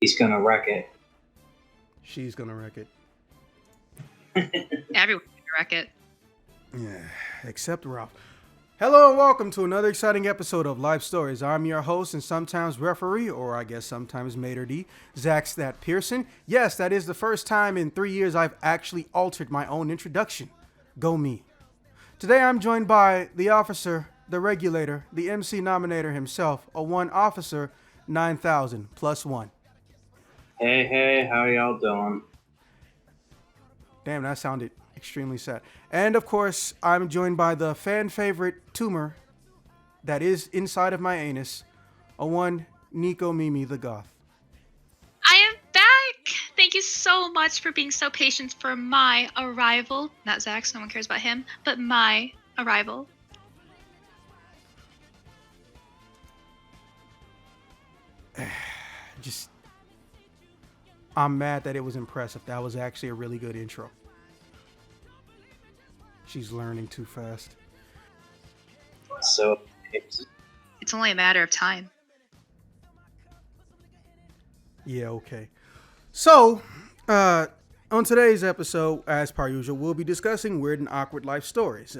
He's gonna wreck it. She's gonna wreck it. Everyone's gonna wreck it. Yeah, except Ralph. Hello and welcome to another exciting episode of Life Stories. I'm your host and sometimes referee, or I guess sometimes maitre d', Zach Stat Pearson. Yes, that is the first time in 3 years I've actually altered my own introduction. Go me. Today I'm joined by the officer, the regulator, the MC nominator himself, a one officer, 9,000 plus one. Hey, how y'all doing? Damn, that sounded extremely sad. And of course, I'm joined by the fan favorite tumor that is inside of my anus, a one Neko Mimi the Goth. I am back! Thank you so much for being so patient for my arrival. Not Zach's, no one cares about him, but my arrival. I'm mad that it was impressive. That was actually a really good intro. She's learning too fast. So, It's only a matter of time. Yeah, okay. So, on today's episode, as per usual, we'll be discussing weird and awkward life stories.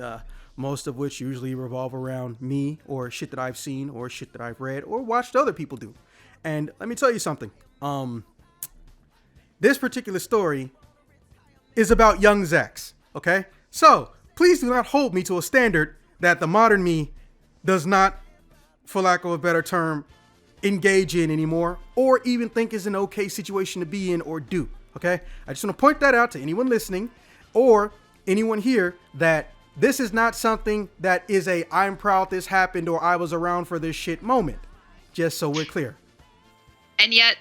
Most of which usually revolve around me or shit that I've seen or shit that I've read or watched other people do. And let me tell you something. This particular story is about young Zax, okay? So, please do not hold me to a standard that the modern me does not, for lack of a better term, engage in anymore or even think is an okay situation to be in or do, okay? I just want to point that out to anyone listening or anyone here that this is not something that is a I'm proud this happened or I was around for this shit moment, just so we're clear. And yet,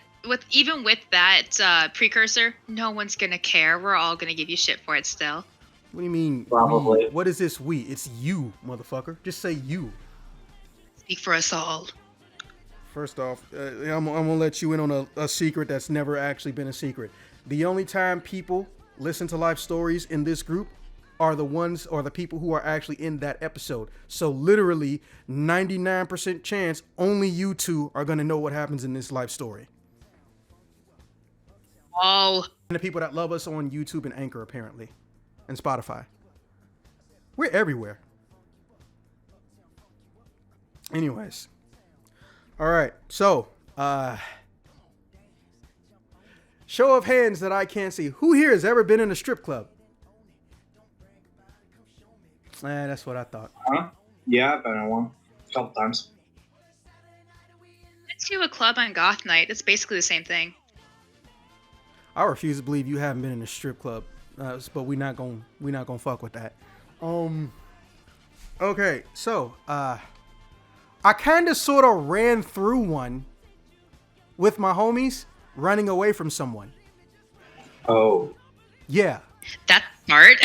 even with that precursor, no one's gonna care. We're all gonna give you shit for it still. What do you mean? Probably. We? What is this we? It's you, motherfucker. Just say you. Speak for us all. First off, I'm gonna let you in on a secret that's never actually been a secret. The only time people listen to life stories in this group are the ones or the people who are actually in that episode. So literally 99% chance only you two are gonna know what happens in this life story. Oh. And the people that love us on YouTube and Anchor apparently. And Spotify. We're everywhere. Anyways. All right. So, show of hands that I can't see. Who here has ever been in a strip club? That's what I thought. huh? Yeah, I've been in one a couple times. Let's do a club on goth night. It's basically the same thing. I refuse to believe you haven't been in a strip club, but we're not gonna fuck with that. Okay, so I kind of sort of ran through one with my homies, running away from someone. Oh, Yeah, That's smart.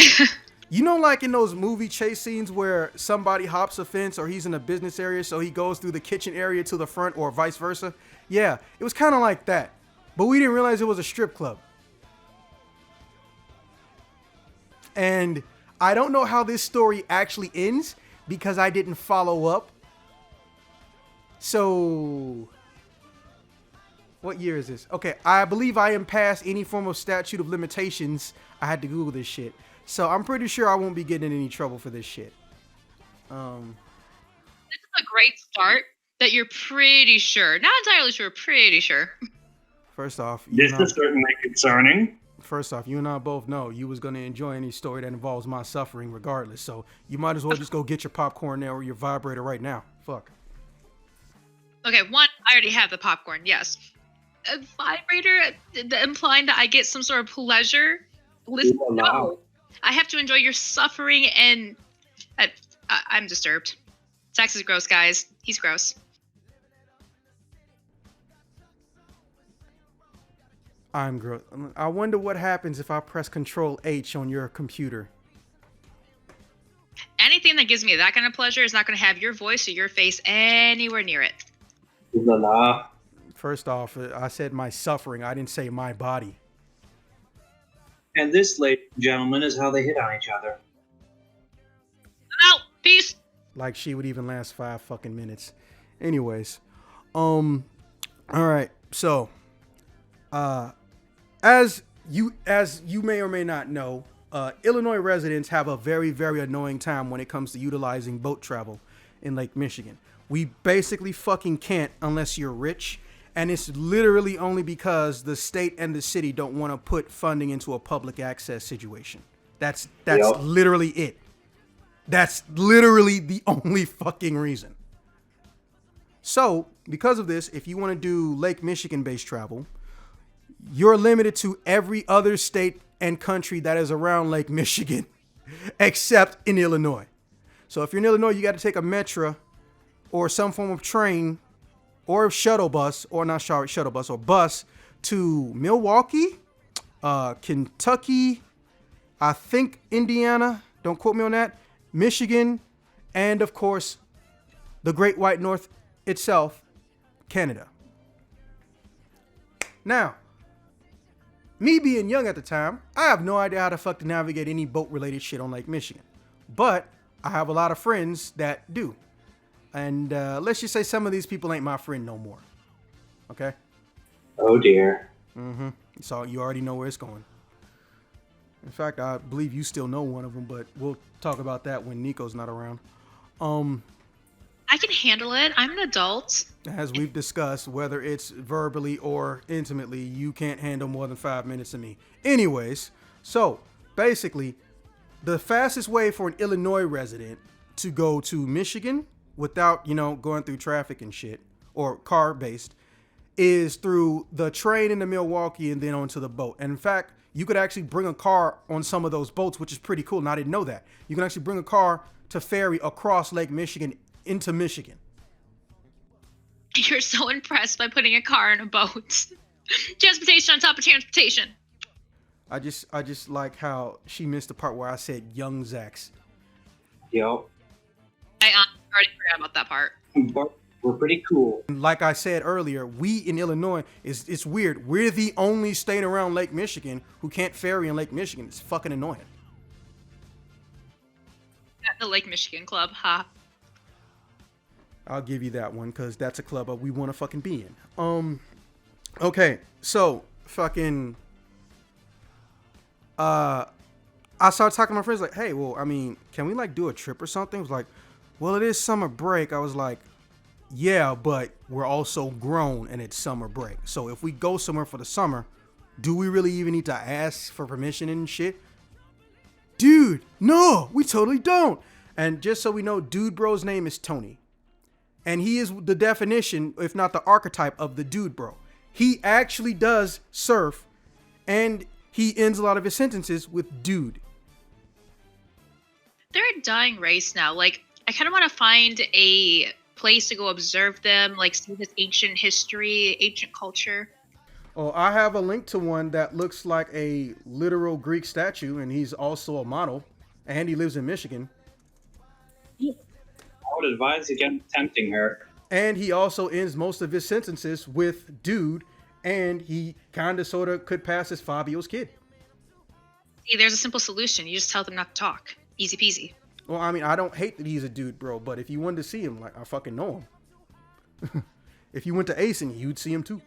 you know, like in those movie chase scenes where somebody hops a fence or he's in a business area, so he goes through the kitchen area to the front, or vice versa. Yeah, it was kind of like that. But we didn't realize it was a strip club. And I don't know how this story actually ends because I didn't follow up. So, what year is this? Okay, I believe I am past any form of statute of limitations. I had to Google this shit. So I'm pretty sure I won't be getting in any trouble for this shit. This is a great start that you're pretty sure. Not entirely sure, pretty sure. First off, this is certainly concerning. you and I both know you was going to enjoy any story that involves my suffering regardless. So you might as well just go get your popcorn now or your vibrator right now. Fuck. Okay, one, I already have the popcorn, yes. A vibrator, implying that I get some sort of pleasure? Listen, no. I have to enjoy your suffering and... I'm disturbed. Sax is gross, guys. He's gross. I'm gross. I wonder what happens if I press Control H on your computer. Anything that gives me that kind of pleasure is not going to have your voice or your face anywhere near it. La la. First off, I said my suffering. I didn't say my body. And this, ladies and gentlemen, is how they hit on each other. I'm out. Peace. Like she would even last 5 fucking minutes. Anyways, all right. So As you may or may not know, Illinois residents have a very, very annoying time when it comes to utilizing boat travel in Lake Michigan. We basically fucking can't unless you're rich, and it's literally only because the state and the city don't want to put funding into a public access situation. That's literally it. That's literally the only fucking reason. So, because of this, if you want to do Lake Michigan-based travel, you're limited to every other state and country that is around Lake Michigan, except in Illinois. So if you're in Illinois, you got to take a Metra or some form of train or shuttle bus, or not shuttle bus, or bus to Milwaukee, Kentucky, I think Indiana, don't quote me on that, Michigan, and of course, the Great White North itself, Canada. Now, me being young at the time, I have no idea how the fuck to navigate any boat-related shit on Lake Michigan. But I have a lot of friends that do. And let's just say some of these people ain't my friend no more. Okay? Oh, dear. Mm-hmm. So you already know where it's going. In fact, I believe you still know one of them, but we'll talk about that when Neko's not around. I can handle it. I'm an adult. As we've discussed, whether it's verbally or intimately, you can't handle more than 5 minutes of me. Anyways, so basically, the fastest way for an Illinois resident to go to Michigan without, going through traffic and shit, or car-based, is through the train into Milwaukee and then onto the boat. And in fact, you could actually bring a car on some of those boats, which is pretty cool. And I didn't know that. You can actually bring a car to ferry across Lake Michigan into Michigan. You're so impressed by putting a car in a boat. Transportation on top of transportation. I just like how she missed the part where I said young Zax. Yo. I already forgot about that part. But we're pretty cool. Like I said earlier, we in Illinois, it's weird. We're the only state around Lake Michigan who can't ferry in Lake Michigan. It's fucking annoying. At the Lake Michigan Club, ha. I'll give you that one because that's a club we want to fucking be in. Okay, so fucking I started talking to my friends like, hey, well, I mean, can we like do a trip or something? It was like, well, it is summer break. I was like, yeah, but we're also grown and it's summer break. So if we go somewhere for the summer, do we really even need to ask for permission and shit? Dude, no, we totally don't. And just so we know, dude bro's name is Tony. And he is the definition, if not the archetype, of the dude bro. He actually does surf, and he ends a lot of his sentences with dude. They're a dying race now. Like, I kind of want to find a place to go observe them, like see this ancient history, ancient culture. Oh, I have a link to one that looks like a literal Greek statue, and he's also a model, and he lives in Michigan. I would advise against tempting her. And he also ends most of his sentences with dude, and he kind of sort of could pass as Fabio's kid. See, there's a simple solution. You just tell them not to talk. Easy peasy. Well, I mean, I don't hate that he's a dude, bro, but if you wanted to see him, like, I fucking know him. If you went to Asen, you'd see him too.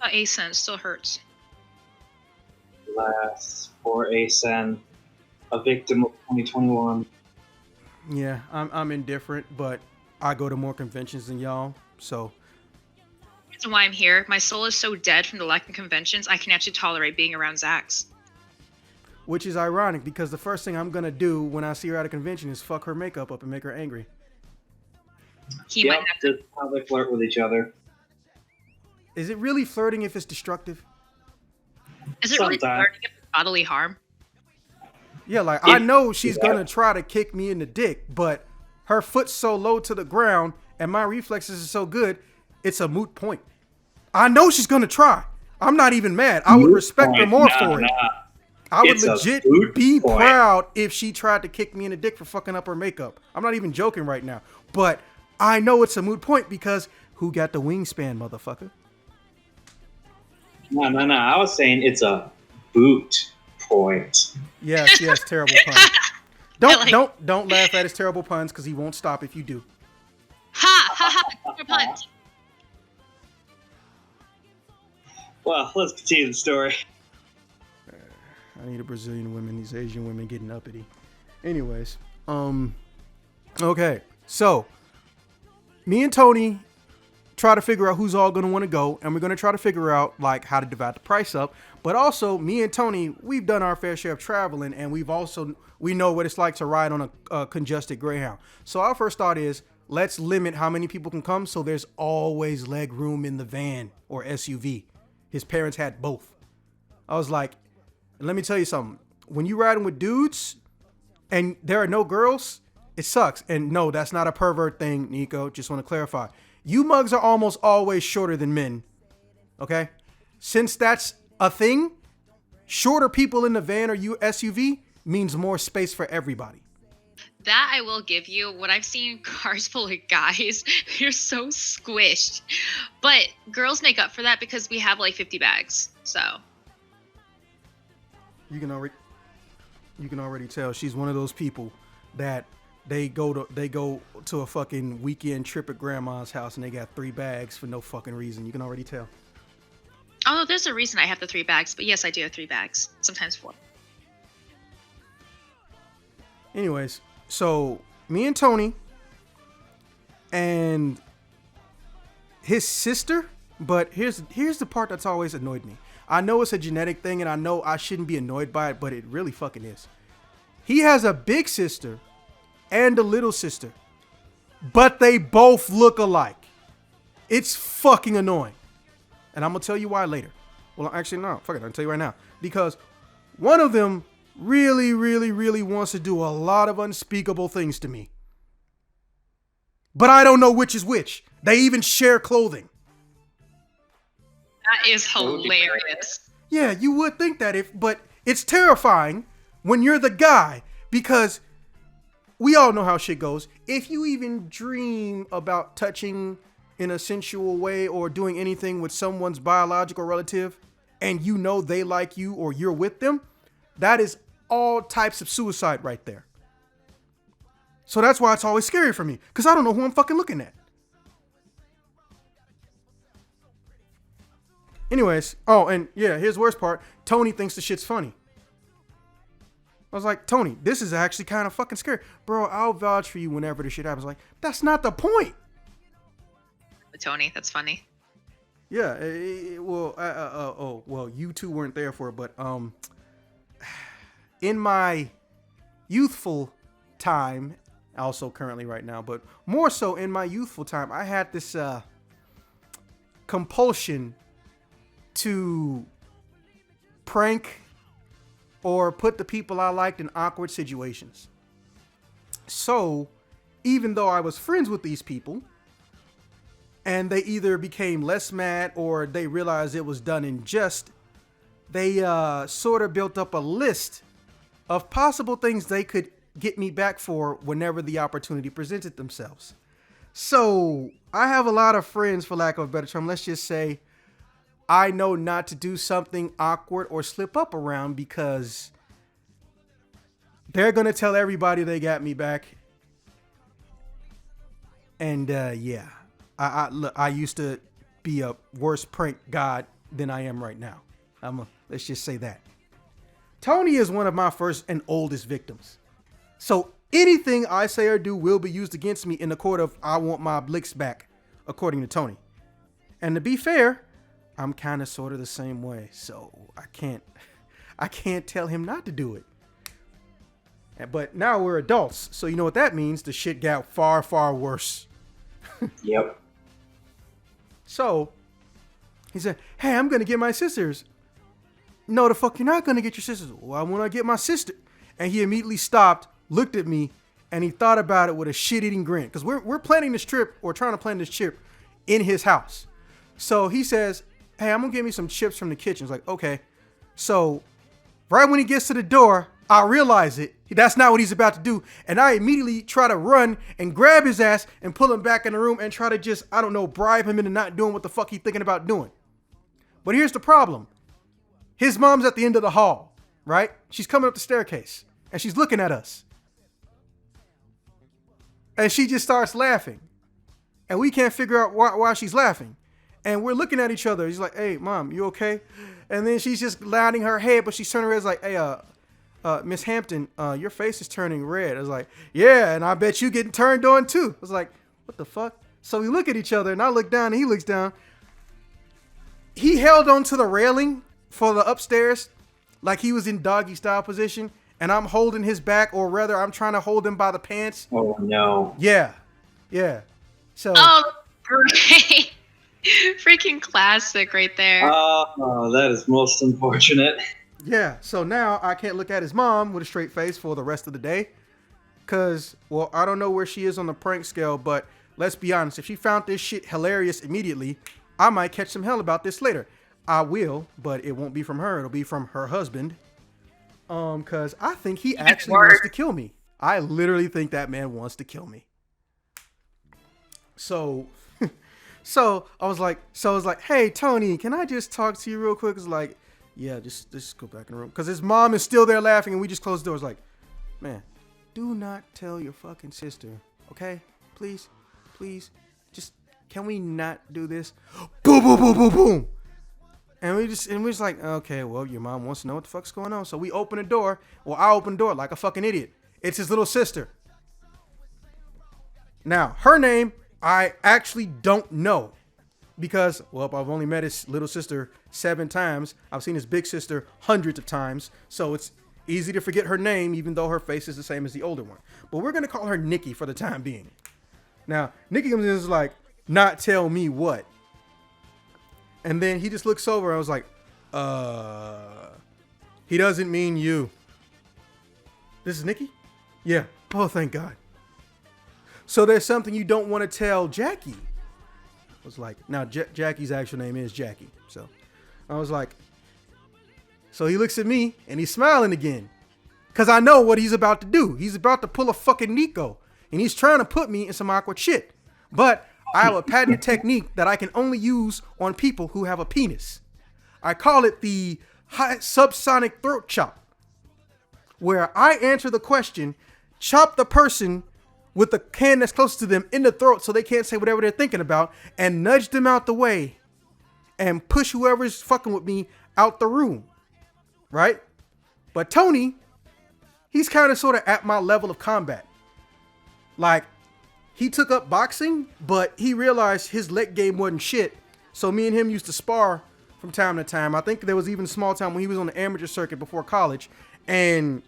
ASEN still hurts. Last for ASEN, a victim of 2021. Yeah, I'm indifferent, but I go to more conventions than y'all, so. The reason why I'm here, my soul is so dead from the lack of conventions, I can actually tolerate being around Zax. Which is ironic, because the first thing I'm gonna do when I see her at a convention is fuck her makeup up and make her angry. He might have to. That's how they flirt with each other. Is it really flirting if it's destructive? Is it really Sometimes. flirting if it's bodily harm? Yeah, like, I know she's gonna try to kick me in the dick, but her foot's so low to the ground and my reflexes are so good, it's a moot point. I know she's gonna try. I'm not even mad. I would respect her more for it. I would It's a legit moot be point. proud if she tried to kick me in the dick for fucking up her makeup. I'm not even joking right now. But I know it's a moot point because who got the wingspan, motherfucker? No. I was saying it's a boot point. Yes, terrible pun. Don't laugh at his terrible puns because he won't stop if you do. Ha! Ha ha! More puns. Well, let's continue the story. I need a Brazilian woman. These Asian women getting uppity. Anyways, okay. So, me and Tony try to figure out who's all going to want to go, and we're going to try to figure out like how to divide the price up. But also, me and Tony, we've done our fair share of traveling, and we know what it's like to ride on a congested Greyhound. So our first thought is, let's limit how many people can come so there's always leg room in the van or SUV. His parents had both. I was like, let me tell you something. When you riding with dudes and there are no girls, it sucks. And no, that's not a pervert thing, Neko. Just want to clarify. You mugs are almost always shorter than men. Okay? Since that's a thing, shorter people in the van or SUV means more space for everybody. That I will give you. When I've seen cars full of guys, you're so squished. But girls make up for that because we have like 50 bags. So you can already tell she's one of those people that they go to a fucking weekend trip at grandma's house and they got 3 bags for no fucking reason. You can already tell. Oh, there's a reason I have the 3 bags, but yes, I do have 3 bags, sometimes 4. Anyways, so me and Tony and his sister, but here's the part that's always annoyed me. I know it's a genetic thing and I know I shouldn't be annoyed by it, but it really fucking is. He has a big sister and a little sister, but they both look alike. It's fucking annoying. And I'm going to tell you why later. Well, actually, no. Fuck it. I'll tell you right now. Because one of them really, really, really wants to do a lot of unspeakable things to me. But I don't know which is which. They even share clothing. That is hilarious. Yeah, you would think that but it's terrifying when you're the guy, because we all know how shit goes. If you even dream about touching in a sensual way or doing anything with someone's biological relative and you know they like you or you're with them, that is all types of suicide right there. So that's why it's always scary for me, because I don't know who I'm fucking looking at. Anyways, oh, and yeah, here's the worst part. Tony thinks the shit's funny. I was like, Tony, this is actually kind of fucking scary. Bro, I'll vouch for you whenever this shit happens. Like, that's not the point. Tony, that's funny. Yeah, well, you two weren't there for it, but in my youthful time, also currently right now, but more so in my youthful time, I had this compulsion to prank or put the people I liked in awkward situations. So, even though I was friends with these people, and they either became less mad or they realized it was done in jest, they sort of built up a list of possible things they could get me back for whenever the opportunity presented themselves. So I have a lot of friends, for lack of a better term. Let's just say I know not to do something awkward or slip up around, because they're going to tell everybody they got me back. And yeah. I used to be a worse prank god than I am right now. Let's just say that. Tony is one of my first and oldest victims. So anything I say or do will be used against me in the court of I want my blicks back, according to Tony. And to be fair, I'm kind of sort of the same way. So I can't tell him not to do it. But now we're adults. So you know what that means? The shit got far, far worse. Yep. So, he said, hey, I'm going to get my sisters. No, the fuck, you're not going to get your sisters. Well, I want to get my sister. And he immediately stopped, looked at me, and he thought about it with a shit-eating grin. Because we're planning this trip, or trying to plan this trip, in his house. So he says, hey, I'm going to get me some chips from the kitchen. It's like, okay. So, right when he gets to the door, I realize it. That's not what he's about to do. And I immediately try to run and grab his ass and pull him back in the room and try to just, I don't know, bribe him into not doing what the fuck he's thinking about doing. But here's the problem. His mom's at the end of the hall, right? She's coming up the staircase and she's looking at us. And she just starts laughing. And we can't figure out why she's laughing. And we're looking at each other. He's like, hey, mom, you okay? And then she's just nodding her head, but she's turning red. It's like, hey, Miss Hampton, your face is turning red. I was like, yeah, and I bet you getting turned on too. I was like, what the fuck? So we look at each other, and I look down, and he looks down. He held onto the railing for the upstairs like he was in doggy style position, and I'm holding his back, or rather, I'm trying to hold him by the pants. Oh, no. Yeah. So. Oh, great. Freaking classic right there. Oh, that is most unfortunate. Yeah, so now I can't look at his mom with a straight face for the rest of the day. Because, well, I don't know where she is on the prank scale, but let's be honest. If she found this shit hilarious immediately, I might catch some hell about this later. I will, but it won't be from her. It'll be from her husband. Because I think he actually wants to kill me. I literally think that man wants to kill me. So I was like, hey, Tony, can I just talk to you real quick? It's like, yeah, just go back in the room. Because his mom is still there laughing, and we just closed the doors. Like, man, do not tell your fucking sister, okay? Please, just, can we not do this? Boom, boom, boom, boom, boom. And we're just like, okay, well, your mom wants to know what the fuck's going on. So we open the door. Well, I open the door like a fucking idiot. It's his little sister. Now, her name, I actually don't know. Because, well, I've only met his little sister 7 times. I've seen his big sister hundreds of times. So it's easy to forget her name, even though her face is the same as the older one. But we're going to call her Nikki for the time being. Now, Nikki comes in and is like, not tell me what. And then he just looks over. I was like, he doesn't mean you. This is Nikki? Yeah. Oh, thank God. So there's something you don't want to tell Jackie. I was like, now Jackie's actual name is Jackie. So I was like, so he looks at me and he's smiling again. Because I know what he's about to do. He's about to pull a fucking Neko. And he's trying to put me in some awkward shit. But I have a patented technique that I can only use on people who have a penis. I call it the high subsonic throat chop. Where I answer the question, chop the person with the hand that's closest to them in the throat so they can't say whatever they're thinking about, and nudge them out the way and push whoever's fucking with me out the room. Right? But Tony, he's kind of sort of at my level of combat. Like, he took up boxing, but he realized his leg game wasn't shit. So me and him used to spar from time to time. I think there was even a small time when he was on the amateur circuit before college, and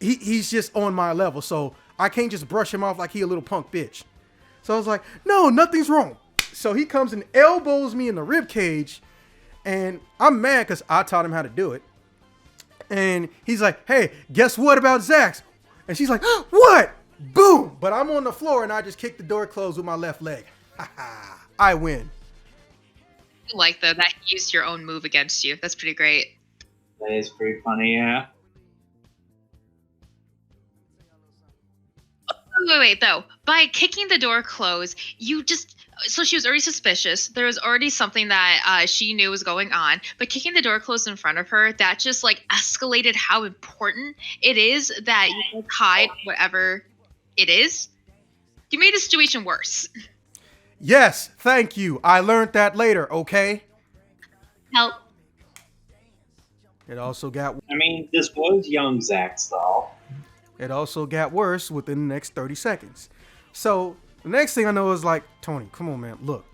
he's just on my level. So I can't just brush him off like he a little punk bitch. So I was like, no, nothing's wrong. So he comes and elbows me in the rib cage, and I'm mad because I taught him how to do it. And he's like, hey, guess what about Zach's? And she's like, what? Boom! But I'm on the floor and I just kick the door closed with my left leg. I win. I like that he used your own move against you. That's pretty great. That is pretty funny, yeah. Wait, though. By kicking the door closed, so she was already suspicious. There was already something that she knew was going on. But kicking the door closed in front of her, that just like escalated how important it is that you hide whatever it is. You made the situation worse. Yes, thank you. I learned that later, okay? Help. It also got... I mean, this was young Zach's doll. It also got worse within the next 30 seconds. So the next thing I know is like, Tony, come on, man. Look,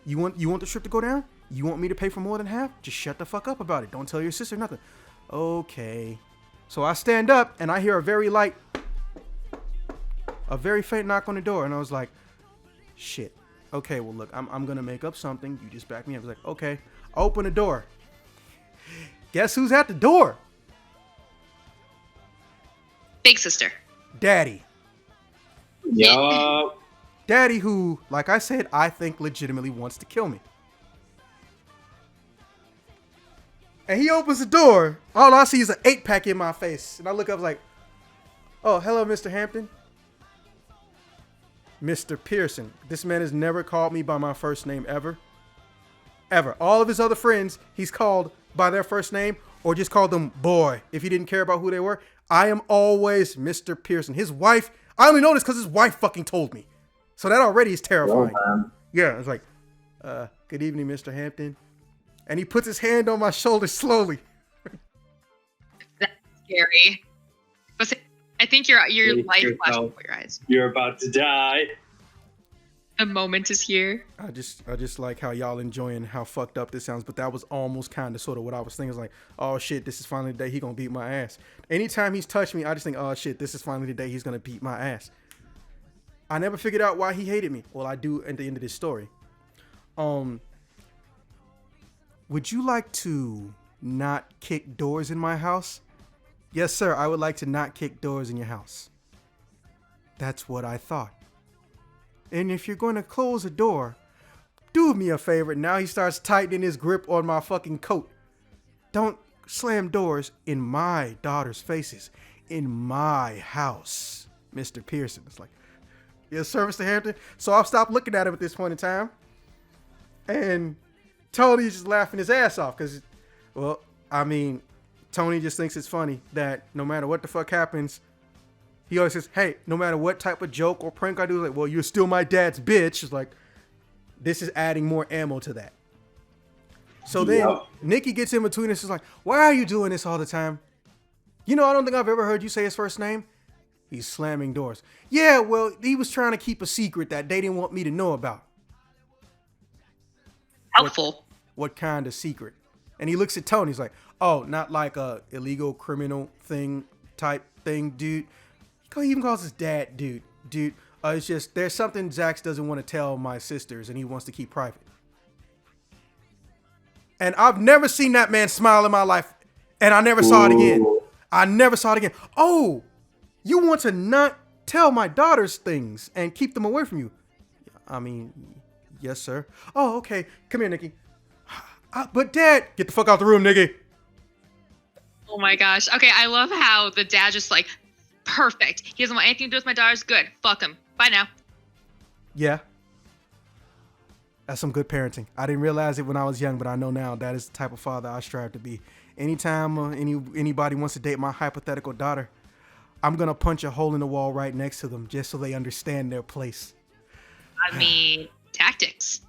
you want the trip to go down? You want me to pay for more than half? Just shut the fuck up about it. Don't tell your sister nothing. Okay. So I stand up and I hear a very faint knock on the door. And I was like, shit. Okay, well, look, I'm going to make up something. You just back me up. I was like, okay. I open the door. Guess who's at the door? Big sister. Daddy. Yup. Daddy who, like I said, I think legitimately wants to kill me. And he opens the door. All I see is an 8-pack in my face. And I look up like, oh, hello, Mr. Hampton. Mr. Pearson. This man has never called me by my first name ever. Ever. All of his other friends, he's called by their first name or just called them boy if he didn't care about who they were. I am always Mr. Pearson. His wife, I only know this because his wife fucking told me. So that already is terrifying. Well, yeah, it's like, Good evening, Mr. Hampton. And he puts his hand on my shoulder slowly. That's scary. But I think your life yourself. flashed before your eyes. You're about to die. The moment is here. I just like how y'all enjoying how fucked up this sounds, but that was almost kind of sort of what I was thinking. It's like, oh shit, this is finally the day he gonna beat my ass. Anytime he's touched me, I just think, oh shit, this is finally the day he's gonna beat my ass. I never figured out why he hated me. Well, I do at the end of this story. Would you like to not kick doors in my house? Yes, sir, I would like to not kick doors in your house. That's what I thought. And if you're going to close a door, do me a favor. Now he starts tightening his grip on my fucking coat. Don't slam doors in my daughter's faces. In my house, Mr. Pearson. It's like, yes, sir, Mr. Hampton. So I'll stop looking at him at this point in time. And Tony's just laughing his ass off because, well, I mean, Tony just thinks it's funny that no matter what the fuck happens, he always says, hey, no matter what type of joke or prank I do, like, well, you're still my dad's bitch. It's like, this is adding more ammo to that. So then Nikki gets in between us. She's like, why are you doing this all the time? You know, I don't think I've ever heard you say his first name. He's slamming doors. Yeah, well, he was trying to keep a secret that they didn't want me to know about. Helpful. What kind of secret? And he looks at Tony. He's like, oh, not like a illegal criminal thing type thing, dude. He even calls his dad dude. It's just there's something Zax doesn't want to tell my sisters and he wants to keep private. And I've never seen that man smile in my life. And I never saw it again. I never saw it again. Oh, you want to not tell my daughters things and keep them away from you? I mean, yes, sir. Oh, okay. Come here, Nikki. But Dad, get the fuck out the room, Nikki. Oh my gosh. Okay, I love how the dad just like, perfect. He doesn't want anything to do with my daughters. Good. Fuck him. Bye now. Yeah. That's some good parenting. I didn't realize it when I was young, but I know now that is the type of father I strive to be. Anytime anybody wants to date my hypothetical daughter, I'm going to punch a hole in the wall right next to them just so they understand their place. I mean, tactics.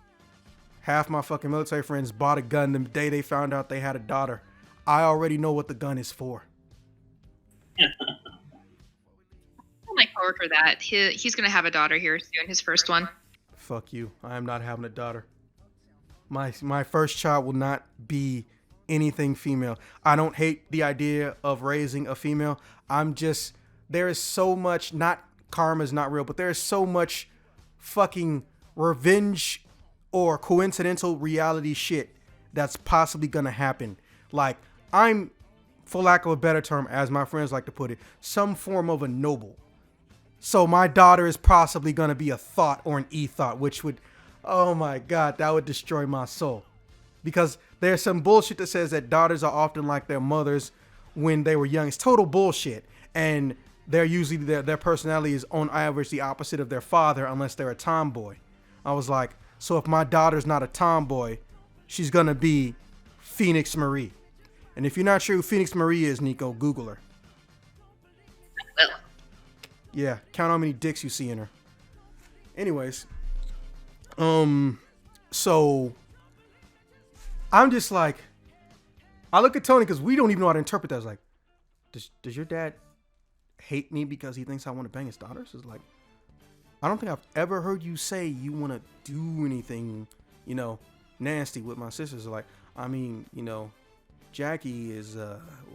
Half my fucking military friends bought a gun the day they found out they had a daughter. I already know what the gun is for. My coworker that he's gonna have a daughter here soon, his first one. Fuck you. I am not having a daughter. My first child will not be anything female. I don't hate the idea of raising a female. There is so much, not karma's not real, but there is so much fucking revenge or coincidental reality shit that's possibly gonna happen. Like, I'm, for lack of a better term, as my friends like to put it, some form of a noble. So my daughter is possibly going to be a thought or an e-thought, which would, oh my God, that would destroy my soul. Because there's some bullshit that says that daughters are often like their mothers when they were young. It's total bullshit. And they're usually, their personality is on average the opposite of their father unless they're a tomboy. I was like, so if my daughter's not a tomboy, she's going to be Phoenix Marie. And if you're not sure who Phoenix Marie is, Neko, Google her. Yeah, count how many dicks you see in her. Anyways, so I'm just like, I look at Tony because we don't even know how to interpret that. I was like, does your dad hate me because he thinks I want to bang his daughters? It's like, I don't think I've ever heard you say you want to do anything, nasty with my sisters. Like, I mean, Jackie is,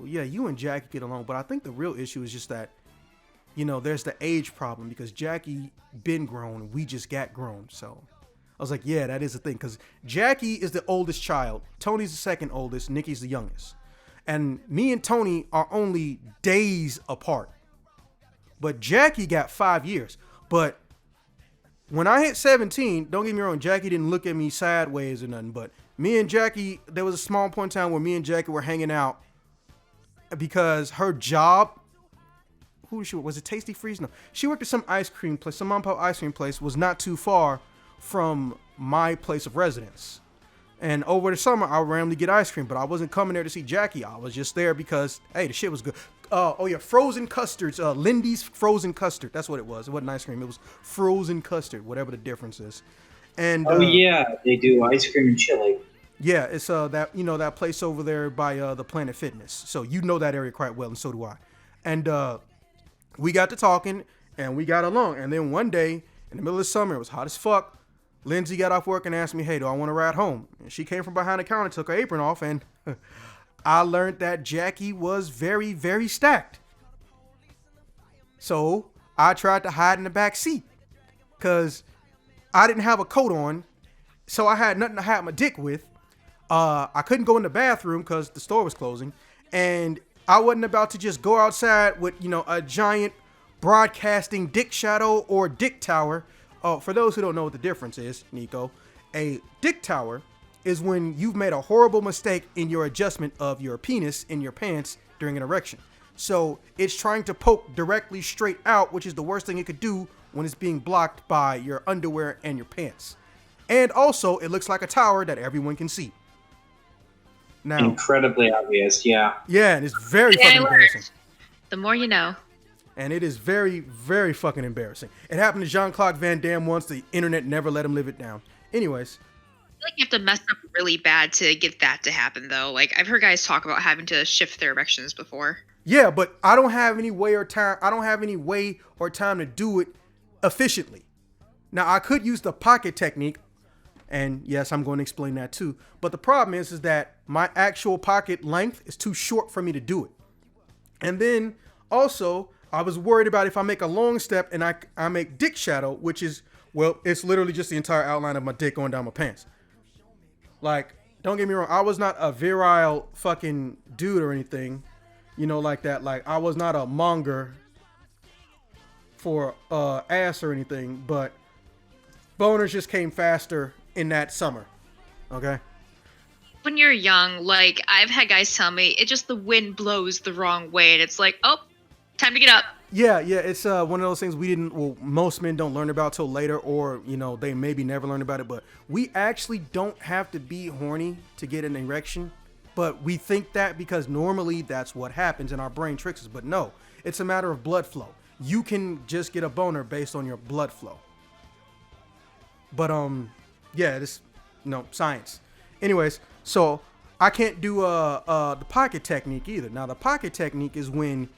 yeah, you and Jackie get along, but I think the real issue is just that, there's the age problem because Jackie been grown, we just got grown. So I was like, yeah, that is the thing. Because Jackie is the oldest child. Tony's the second oldest. Nikki's the youngest. And me and Tony are only days apart. But Jackie got 5 years. But when I hit 17, don't get me wrong, Jackie didn't look at me sideways or nothing. But me and Jackie, there was a small point in time where me and Jackie were hanging out because her job, was it Tasty Freeze? No, she worked at some ice cream place, some mom and pop ice cream place, was not too far from my place of residence. And over the summer, I would randomly get ice cream, but I wasn't coming there to see Jackie. I was just there because, hey, the shit was good. Oh yeah, frozen custards, Lindy's frozen custard. That's what it was. It wasn't ice cream. It was frozen custard, whatever the difference is. And Oh yeah, they do ice cream and chili. yeah, it's that that place over there by the Planet Fitness. So you know that area quite well, and so do I. And we got to talking, and we got along. And then one day in the middle of the summer, it was hot as fuck. Lindsay got off work and asked me, "Hey, do I want to ride home?" And she came from behind the counter, took her apron off, and I learned that Jackie was very, very stacked. So I tried to hide in the back seat because I didn't have a coat on, so I had nothing to hide my dick with. I couldn't go in the bathroom because the store was closing, and I wasn't about to just go outside with a giant broadcasting dick shadow or dick tower. For those who don't know what the difference is, Neko, a dick tower is when you've made a horrible mistake in your adjustment of your penis in your pants during an erection. So it's trying to poke directly straight out, which is the worst thing it could do when it's being blocked by your underwear and your pants. And also, it looks like a tower that everyone can see. Now, incredibly obvious, yeah. Yeah, and it's very fucking embarrassing. The more you know. And it is very, very fucking embarrassing. It happened to Jean-Claude Van Damme once. The internet never let him live it down. Anyways. I feel like you have to mess up really bad to get that to happen, though. Like, I've heard guys talk about having to shift their erections before. Yeah, but I don't have any way or time. I don't have any way or time to do it efficiently. Now, I could use the pocket technique. And yes, I'm going to explain that too. But the problem is that my actual pocket length is too short for me to do it. And then also, I was worried about if I make a long step and I make dick shadow, which is, well, it's literally just the entire outline of my dick going down my pants. Like, don't get me wrong. I was not a virile fucking dude or anything, like that. Like, I was not a monger for ass or anything, but boners just came faster in that summer. Okay. When you're young, like, I've had guys tell me it just the wind blows the wrong way, and it's like, oh, time to get up. Yeah, it's one of those things most men don't learn about till later, or they maybe never learn about it. But we actually don't have to be horny to get an erection, but we think that because normally that's what happens and our brain tricks us. But no, it's a matter of blood flow. You can just get a boner based on your blood flow. But yeah, this science. Anyways, so I can't do the pocket technique either. Now the pocket technique is when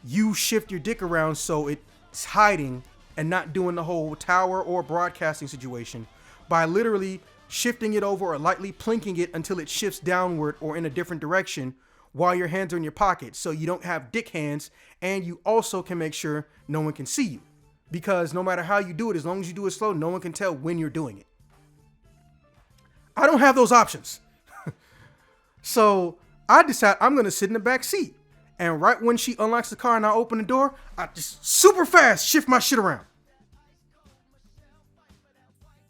you shift your dick around so it's hiding and not doing the whole tower or broadcasting situation by literally shifting it over or lightly plinking it until it shifts downward or in a different direction while your hands are in your pocket, so you don't have dick hands, and you also can make sure no one can see you. Because no matter how you do it, as long as you do it slow, no one can tell when you're doing it. I don't have those options. So I decide I'm going to sit in the back seat. And right when she unlocks the car and I open the door, I just super fast shift my shit around.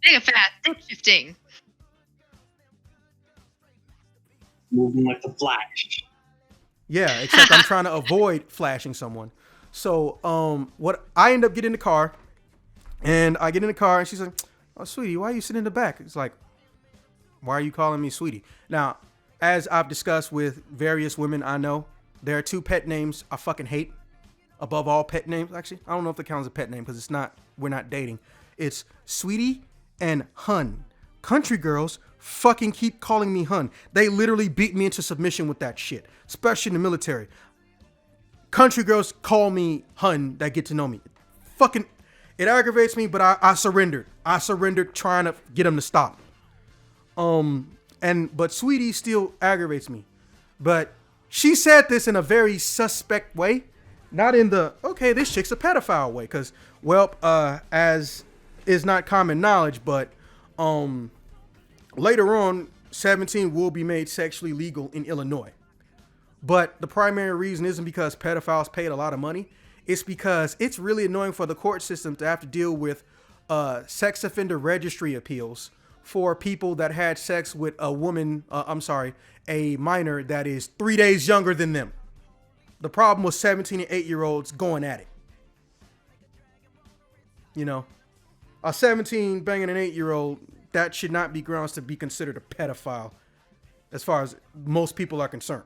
Mega fast, dick shifting. Moving like the Flash. Yeah, except I'm trying to avoid flashing someone. So what I end up getting in the car, and I get in the car and she's like, "Oh, sweetie, why are you sitting in the back?" It's like, "Why are you calling me sweetie?" Now, as I've discussed with various women I know, there are two pet names I fucking hate above all pet names. Actually, I don't know if it counts as a pet name because we're not dating. It's sweetie and hun. Country girls fucking keep calling me hun. They literally beat me into submission with that shit, especially in the military. Country girls call me hun that get to know me. Fucking, it aggravates me, but I surrendered. I surrendered trying to get them to stop. But sweetie still aggravates me. But she said this in a very suspect way, not in the, okay, this chick's a pedophile way, because, well, as is not common knowledge, but later on, 17 will be made sexually legal in Illinois. But the primary reason isn't because pedophiles paid a lot of money. It's because it's really annoying for the court system to have to deal with sex offender registry appeals for people that had sex with a minor that is 3 days younger than them. The problem was 17 and 8-year-olds going at it. A 17 banging an 8-year-old, that should not be grounds to be considered a pedophile as far as most people are concerned.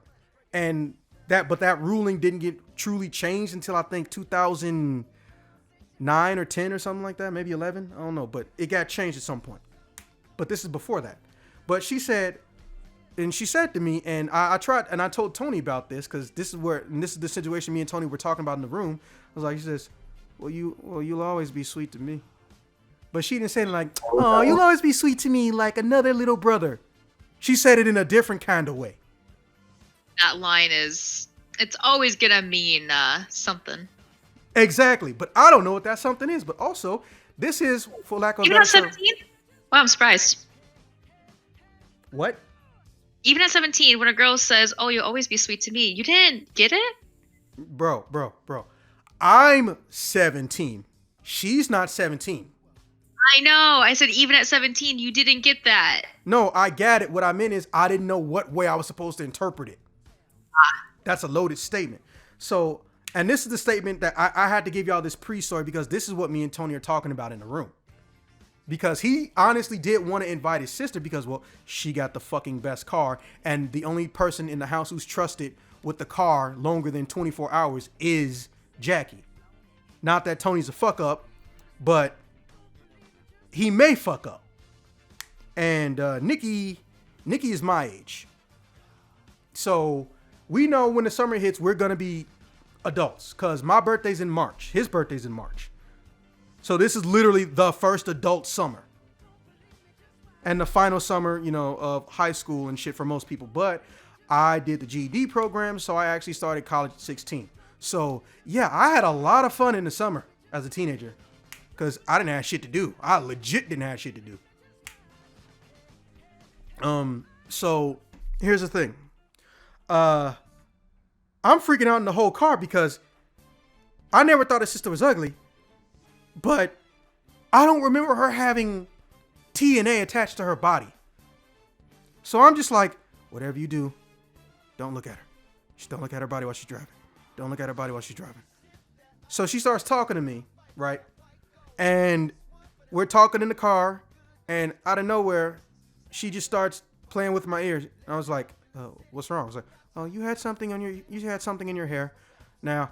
But that ruling didn't get truly changed until I think 2009 or 10 or something like that, maybe 11. I don't know, but it got changed at some point. but this is before that. But she said to me, and I tried, and I told Tony about this because this is the situation me and Tony were talking about in the room. I was like, she says, you'll always be sweet to me. But she didn't say it like, oh, you'll always be sweet to me like another little brother. She said it in a different kind of way. That line it's always gonna mean something. Exactly. But I don't know what that something is. But also, this is, for lack of a better term. Even at 17? Wow, I'm surprised. What? Even at 17, when a girl says, oh, you'll always be sweet to me, you didn't get it? Bro. I'm 17. She's not 17. I know. I said even at 17, you didn't get that. No, I get it. What I meant is I didn't know what way I was supposed to interpret it. That's a loaded statement. So, and this is the statement that I had to give y'all this pre-story because this is what me and Tony are talking about in the room. Because he honestly did want to invite his sister because, well, she got the fucking best car. And the only person in the house who's trusted with the car longer than 24 hours is Jackie. Not that Tony's a fuck up, but he may fuck up. And Nikki is my age. So we know when the summer hits, we're going to be adults. Because my birthday's in March. His birthday's in March. So this is literally the first adult summer. And the final summer, of high school and shit for most people. But I did the GED program, so I actually started college at 16. So, yeah, I had a lot of fun in the summer as a teenager. Because I didn't have shit to do. I legit didn't have shit to do. So, here's the thing. I'm freaking out in the whole car because I never thought his sister was ugly. But I don't remember her having TNA attached to her body. So I'm just like, whatever you do, don't look at her. Just don't look at her body while she's driving. Don't look at her body while she's driving. So she starts talking to me, right? And we're talking in the car, and out of nowhere, she just starts playing with my ears. And I was like, what's wrong? I was like, oh, you had something in your hair. Now,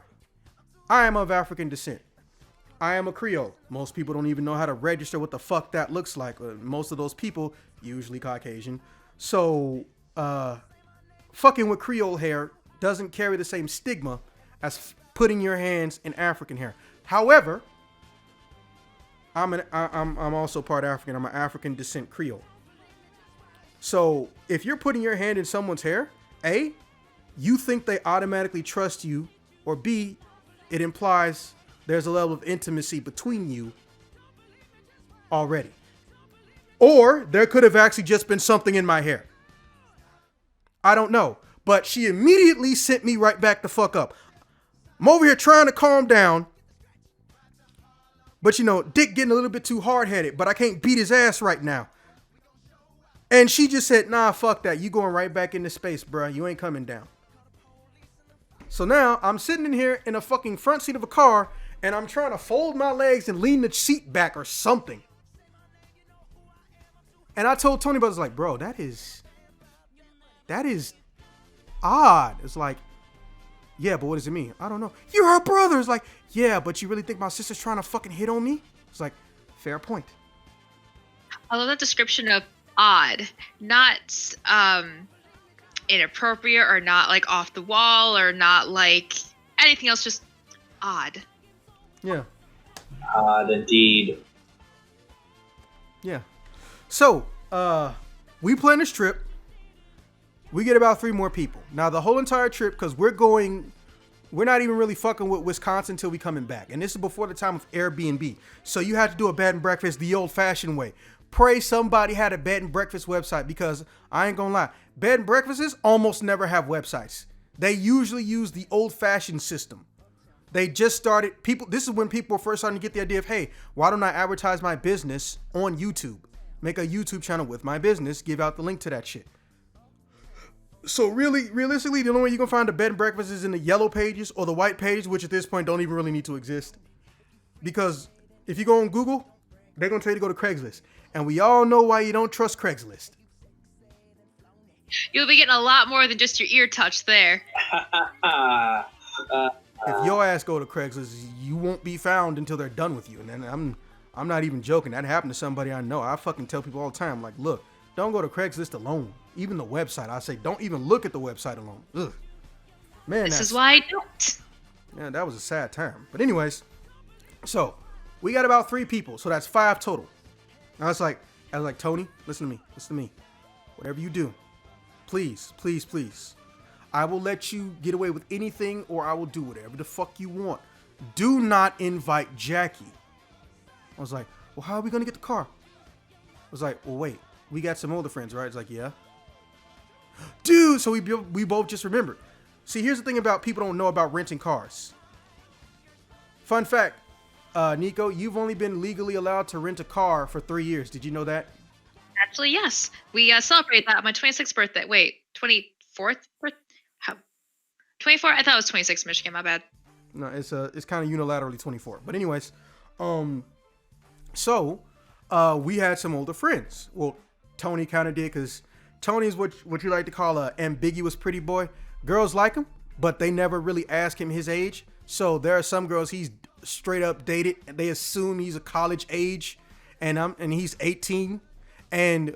I am of African descent. I am a Creole. Most people don't even know how to register what the fuck that looks like. Most of those people, usually Caucasian. So, fucking with Creole hair doesn't carry the same stigma as putting your hands in African hair. However, I'm also part African. I'm an African descent Creole. So, if you're putting your hand in someone's hair, A, you think they automatically trust you, or B, it implies there's a level of intimacy between you already. Or there could have actually just been something in my hair. I don't know. But she immediately sent me right back the fuck up. I'm over here trying to calm down. But Dick getting a little bit too hard-headed, but I can't beat his ass right now. And she just said, nah, fuck that. You going right back into space, bruh. You ain't coming down. So now I'm sitting in here in a fucking front seat of a car, and I'm trying to fold my legs and lean the seat back or something. And I told Tony, but I was like, bro, that is odd. It's like, yeah, but what does it mean? I don't know. You're her brother. It's like, yeah, but you really think my sister's trying to fucking hit on me? It's like, fair point. I love that description of odd, not inappropriate or not like off the wall or not like anything else, just odd. Yeah. Odd indeed. Yeah. So, we plan this trip. We get about 3 more people. Now, the whole entire trip, because we're not even really fucking with Wisconsin until we coming back. And this is before the time of Airbnb. So you had to do a bed and breakfast the old-fashioned way. Pray somebody had a bed and breakfast website, because I ain't gonna lie, bed and breakfasts almost never have websites. They usually use the old-fashioned system. They just started, this is when people were first starting to get the idea of, hey, why don't I advertise my business on YouTube? Make a YouTube channel with my business, give out the link to that shit. So realistically, the only way you're going to find a bed and breakfast is in the yellow pages or the white pages, which at this point don't even really need to exist. Because if you go on Google, they're going to tell you to go to Craigslist. And we all know why you don't trust Craigslist. You'll be getting a lot more than just your ear touch there. If your ass go to Craigslist, you won't be found until they're done with you. And then I'm not even joking. That happened to somebody I know. I fucking tell people all the time, like, look, don't go to Craigslist alone. Even the website, I say, don't even look at the website alone. Ugh. Man, This is why I don't. Yeah, that was a sad time. But anyways, so we got about 3 people, so that's 5 total. I was like, Tony, listen to me. Whatever you do, please, please, please. I will let you get away with anything, or I will do whatever the fuck you want. Do not invite Jackie. I was like, well, how are we gonna get the car? I was like, well, wait, we got some older friends, right? It's like, yeah. Dude, so we both just remembered. See, here's the thing about people don't know about renting cars. Fun fact, Neko, you've only been legally allowed to rent a car for 3 years. Did you know that? Actually, yes. We celebrate that on my 26th birthday. Wait, 24th? How? 24? I thought it was 26th, Michigan. My bad. No, it's kind of unilaterally 24. But anyways, so we had some older friends. Well, Tony kind of did, because Tony's what you like to call a ambiguous pretty boy. Girls like him, but they never really ask him his age. So there are some girls he's straight up dated, and they assume he's a college age, and he's 18. And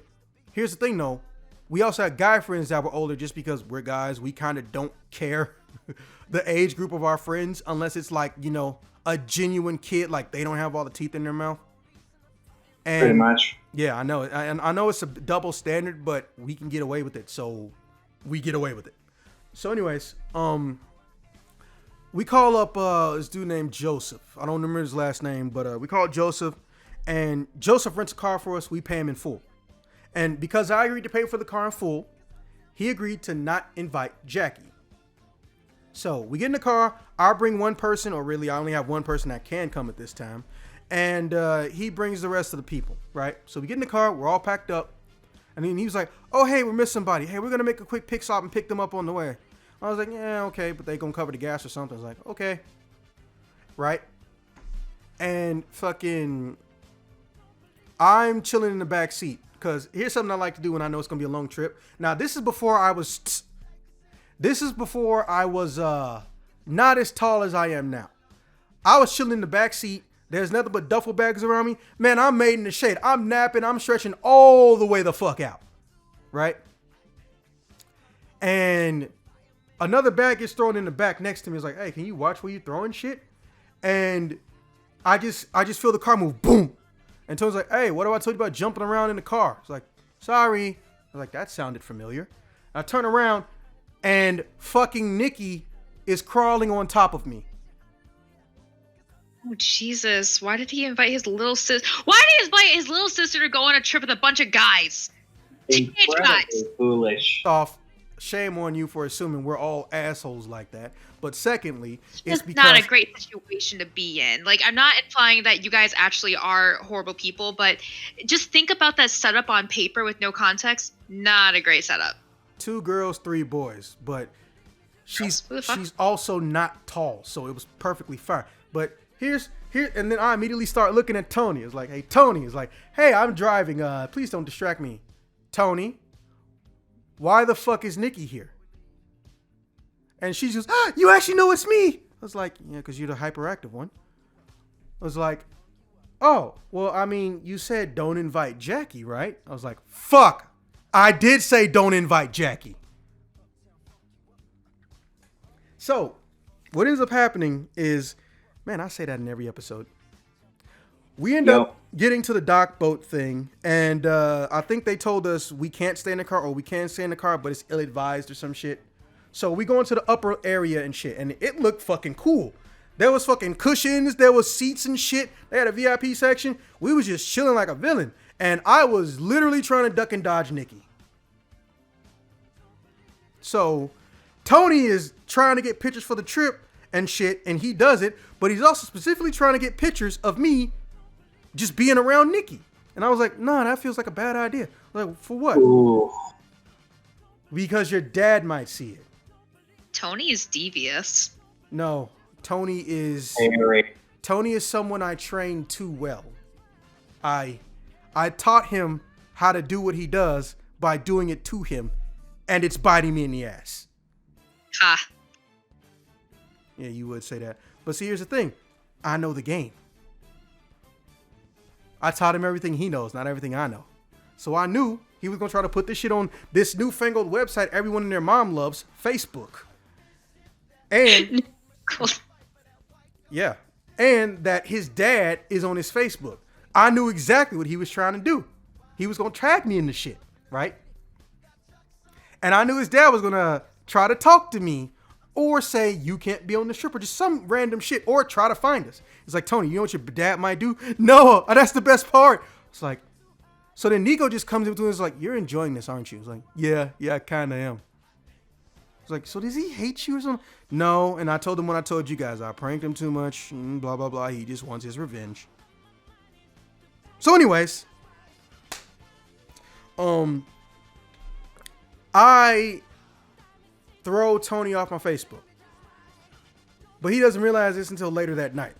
here's the thing, though. We also had guy friends that were older, just because we're guys. We kind of don't care the age group of our friends, unless it's like, you know, a genuine kid, like they don't have all the teeth in their mouth. And Pretty much. yeah, I know. And I know it's a double standard, but we can get away with it. So we get away with it. So anyways, we call up this dude named Joseph. I don't remember his last name, but we call Joseph, and Joseph rents a car for us. We pay him in full. And because I agreed to pay for the car in full, he agreed to not invite Jackie. So we get in the car. I'll bring one person, or really I only have one person that can come at this time. And he brings the rest of the people, right? So we get in the car. We're all packed up. And then he was like, oh, hey, we're missing somebody. Hey, we're going to make a quick pick stop and pick them up on the way. I was like, yeah, okay, but they going to cover the gas or something. I was like, okay. Right? And fucking, I'm chilling in the back seat, because here's something I like to do when I know it's going to be a long trip. Now, this is before I was not as tall as I am now. I was chilling in the back seat. There's nothing but duffel bags around me. Man, I'm made in the shade. I'm napping. I'm stretching all the way the fuck out. Right? And another bag gets thrown in the back next to me. It's like, hey, can you watch where you throwing shit? And I just feel the car move. Boom. And Tony's like, hey, what do I told you about jumping around in the car? It's like, sorry. I was like, that sounded familiar. I turn around, and fucking Nikki is crawling on top of me. Oh, Jesus. Why did he invite his little sister? Why did he invite his little sister to go on a trip with a bunch of guys? Teenage guys. Incredibly foolish. Off, shame on you for assuming we're all assholes like that. But secondly, it's It's because not a great situation to be in. Like, I'm not implying that you guys actually are horrible people, but just think about that setup on paper with no context. Not a great setup. 2 girls, 3 boys, but she's Who the fuck? also not tall, so it was perfectly fine. But here, and then I immediately start looking at Tony. It's like, hey, Tony. It's like, hey, I'm driving. Please don't distract me. Tony, why the fuck is Nikki here? And she just, you actually know it's me. I was like, yeah, because you're the hyperactive one. I was like, oh, well, I mean, you said don't invite Jackie, right? I was like, fuck. I did say don't invite Jackie. So, what ends up happening is, man, I say that in every episode. We end up getting to the dock boat thing, and I think they told us we can't stay in the car, or we can stay in the car, but it's ill-advised or some shit. So we go into the upper area and shit, and it looked fucking cool. There was fucking cushions, there was seats and shit. They had a VIP section. We was just chilling like a villain, and I was literally trying to duck and dodge Nikki. So Tony is trying to get pictures for the trip and shit, and he does it, but he's also specifically trying to get pictures of me just being around Nikki. And I was like, nah, that feels like a bad idea. Like, for what? Ooh. Because your dad might see it. Tony is devious. No, Tony is someone I trained too well. I taught him how to do what he does by doing it to him, and it's biting me in the ass. Ha. Yeah, you would say that. But see, here's the thing. I know the game. I taught him everything he knows, not everything I know. So I knew he was going to try to put this shit on this newfangled website everyone and their mom loves, Facebook. And yeah, and that his dad is on his Facebook. I knew exactly what he was trying to do. He was going to tag me in the shit, right? And I knew his dad was going to try to talk to me or say, you can't be on the strip or just some random shit or try to find us. It's like, Tony, you know what your dad might do? No, that's the best part. It's like, so then Neko just comes into it and is like, you're enjoying this, aren't you? It's like, yeah, I kind of am. It's like, so does he hate you or something? No, and I told him what I told you guys. I pranked him too much, blah, blah, blah. He just wants his revenge. So anyways, I throw Tony off my Facebook. But he doesn't realize this until later that night.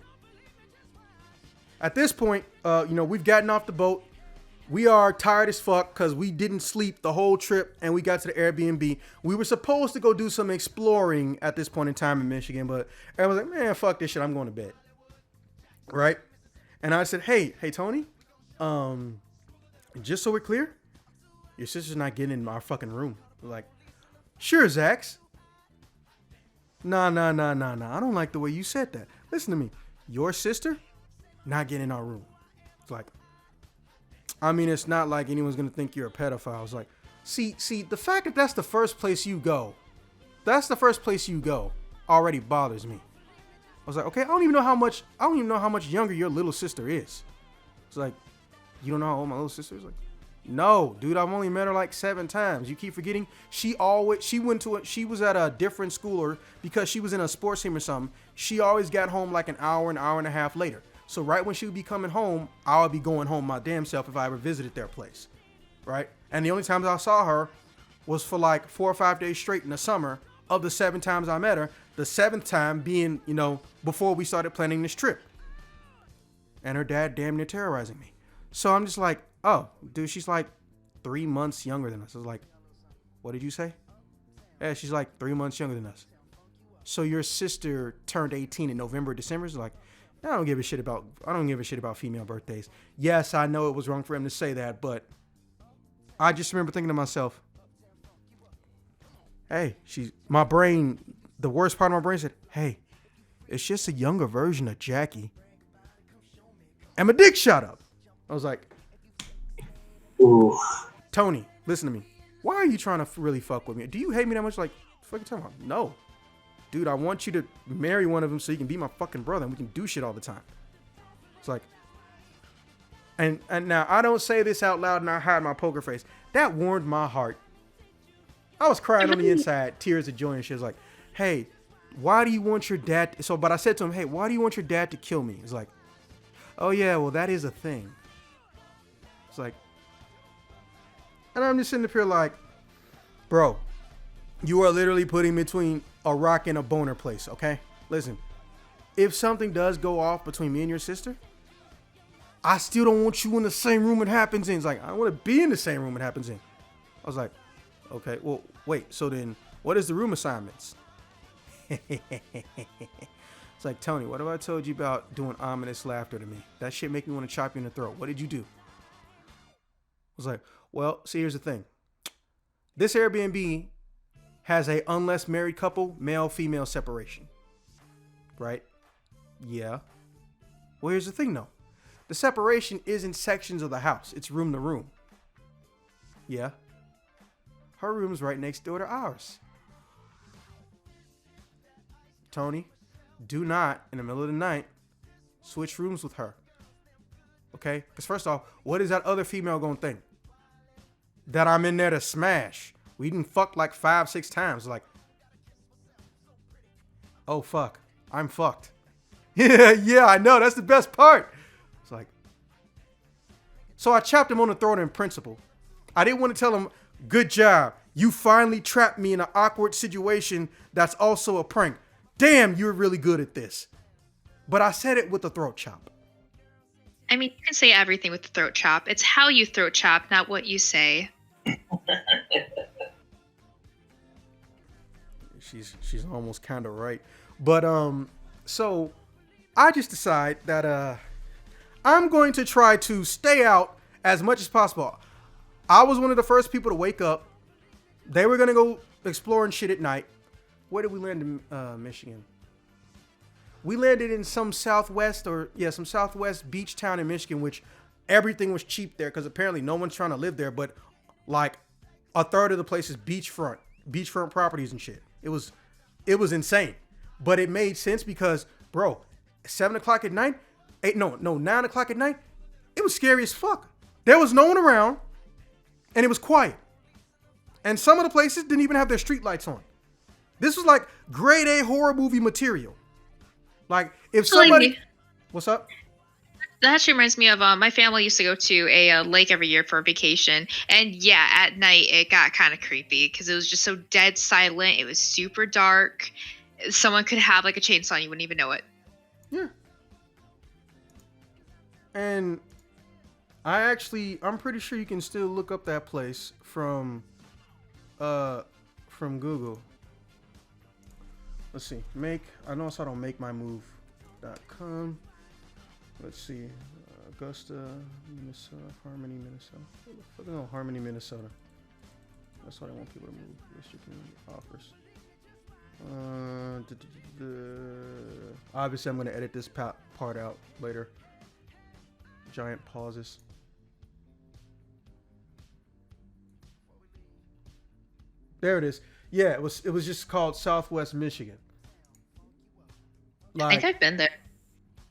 At this point, we've gotten off the boat. We are tired as fuck because we didn't sleep the whole trip and we got to the Airbnb. We were supposed to go do some exploring at this point in time in Michigan, but everyone's like, man, fuck this shit. I'm going to bed. Right? And I said, hey, Tony, just so we're clear, your sister's not getting in our fucking room. Like, sure, Zax. Nah. I don't like the way you said that. Listen to me. Your sister not getting in our room. It's like, I mean, it's not like anyone's going to think you're a pedophile. It's like, see, the fact that that's the first place you go already bothers me. I was like, okay, I don't even know how much younger your little sister is. It's like, you don't know how old my little sister is? Like, no, dude, I've only met her like 7 times. You keep forgetting. She was at a different school, or because she was in a sports team or something. She always got home like an hour and a half later. So right when she would be coming home, I would be going home my damn self if I ever visited their place, right? And the only times I saw her was for like 4 or 5 days straight in the summer. Of the 7 times I met her, the 7th time being, before we started planning this trip. And her dad damn near terrorizing me. So I'm just like, oh, dude, she's like 3 months younger than us. I was like, what did you say? Yeah, she's like 3 months younger than us. So your sister turned 18 in November, December? It's like, I don't give a shit about female birthdays. Yes, I know it was wrong for him to say that, but I just remember thinking to myself, hey, the worst part of my brain said, hey, it's just a younger version of Jackie. And my dick shot up. I was like, Ooh. Tony, listen to me. Why are you trying to really fuck with me? Do you hate me that much? Like, fucking tell me. No. Dude, I want you to marry one of them so you can be my fucking brother and we can do shit all the time. It's like, and now I don't say this out loud and I hide my poker face. That warmed my heart. I was crying on the inside, tears of joy and shit. It's like, hey, why do you want your dad? But I said to him, hey, why do you want your dad to kill me? It's like, oh yeah, well that is a thing. It's like, and I'm just sitting up here like, bro, you are literally putting me between a rock and a boner place, okay? Listen, if something does go off between me and your sister, I still don't want you in the same room it happens in. It's like, I don't want to be in the same room it happens in. I was like, okay, well, wait, so then what is the room assignments? It's like, Tony, what have I told you about doing ominous laughter to me? That shit make me want to chop you in the throat. What did you do? I was like, well, see, here's the thing. This Airbnb has a unless married couple, male-female separation. Right? Yeah. Well, here's the thing, though. The separation isn't sections of the house. It's room to room. Yeah. Her room's right next door to ours. Tony, do not, in the middle of the night, switch rooms with her. Okay? Because first off, what is that other female gonna think? That I'm in there to smash. We didn't fuck like 5-6 times. Like, oh fuck, I'm fucked. Yeah, I know. That's the best part. It's like, so I chopped him on the throat in principle. I didn't want to tell him, good job. You finally trapped me in an awkward situation that's also a prank. Damn, you're really good at this. But I said it with a throat chop. I mean, you can say everything with the throat chop. It's how you throat chop, not what you say. She's almost kind of right. But so I just decide that I'm going to try to stay out as much as possible. I was one of the first people to wake up. They were going to go exploring shit at night. Where did we land in Michigan? We landed in some southwest beach town in Michigan, which everything was cheap there because apparently no one's trying to live there, but like a third of the place is beachfront properties and shit. It was insane, but it made sense because, bro, 7 o'clock at night, 9 o'clock at night, it was scary as fuck. There was no one around and it was quiet. And some of the places didn't even have their street lights on. This was like grade A horror movie material. Like if somebody, what's up? That actually reminds me of my family used to go to a lake every year for a vacation, and yeah, at night it got kind of creepy because it was just so dead silent. It was super dark. Someone could have like a chainsaw and you wouldn't even know it. Yeah. And I'm pretty sure you can still look up that place from Google. Let's see. I know it's out on makemymove.com. Let's see. Augusta, Minnesota, Harmony, Minnesota. What the fuck is on Harmony, Minnesota? That's why I want people to move. District offers. Obviously, I'm going to edit this part out later. Giant pauses. There it is. Yeah, it was just called Southwest Michigan. I think I've been there.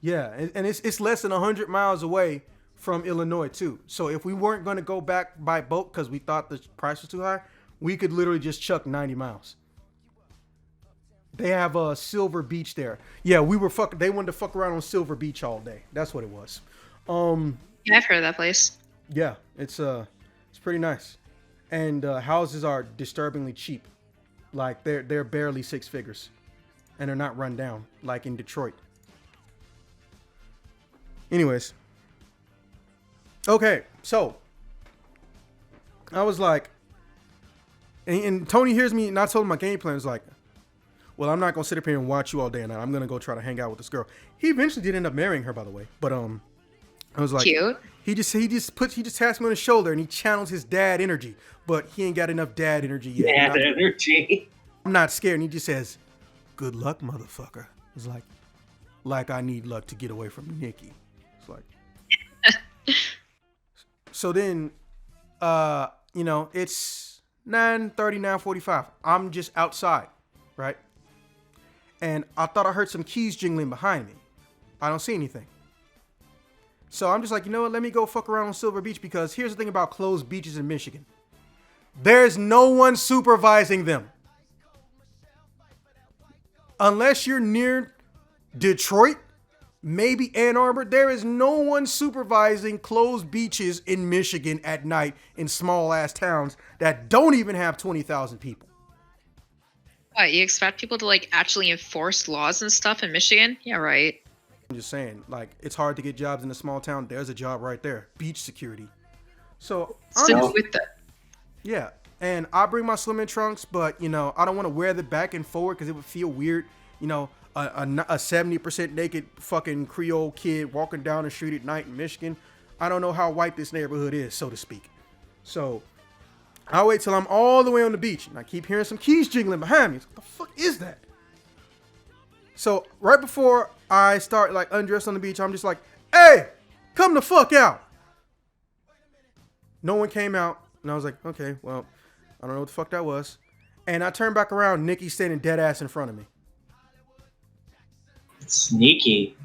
Yeah, and it's less than 100 miles away from Illinois too. So if we weren't going to go back by boat because we thought the price was too high, we could literally just chuck 90 miles. They have a Silver Beach there. Yeah, they wanted to fuck around on Silver Beach all day. That's what it was. Yeah, I've heard of that place. Yeah, it's pretty nice. And houses are disturbingly cheap. Like they're barely 6 figures. And they're not run down like in Detroit. Anyways. Okay, so I was like, and Tony hears me and I told him my game plan is like, well, I'm not gonna sit up here and watch you all day and I'm gonna go try to hang out with this girl. He eventually did end up marrying her, by the way. But I was like, cute. He just taps me on his shoulder and he channels his dad energy, but he ain't got enough dad energy yet. Energy. I'm not scared, and he just says, "Good luck, motherfucker." It's like I need luck to get away from Nikki. It's like. So then, it's 9:30, 9:45. I'm just outside, right? And I thought I heard some keys jingling behind me. I don't see anything. So I'm just like, you know what? Let me go fuck around on Silver Beach because here's the thing about closed beaches in Michigan. There's no one supervising them. Unless you're near Detroit, maybe Ann Arbor, there is no one supervising closed beaches in Michigan at night in small ass towns that don't even have 20,000 people. What, you expect people to like actually enforce laws and stuff in Michigan? Yeah, right. I'm just saying, like, it's hard to get jobs in a small town. There's a job right there. Beach security. So, Still with that. Yeah. And I bring my swimming trunks, but, I don't want to wear the back and forward because it would feel weird. A 70% naked fucking Creole kid walking down the street at night in Michigan. I don't know how white this neighborhood is, so to speak. So, I wait till I'm all the way on the beach. And I keep hearing some keys jingling behind me. What the fuck is that? So, right before I start, like, undressed on the beach, I'm just like, hey, come the fuck out. No one came out. And I was like, okay, well, I don't know what the fuck that was. And I turned back around. Nikki's standing dead ass in front of me. Sneaky.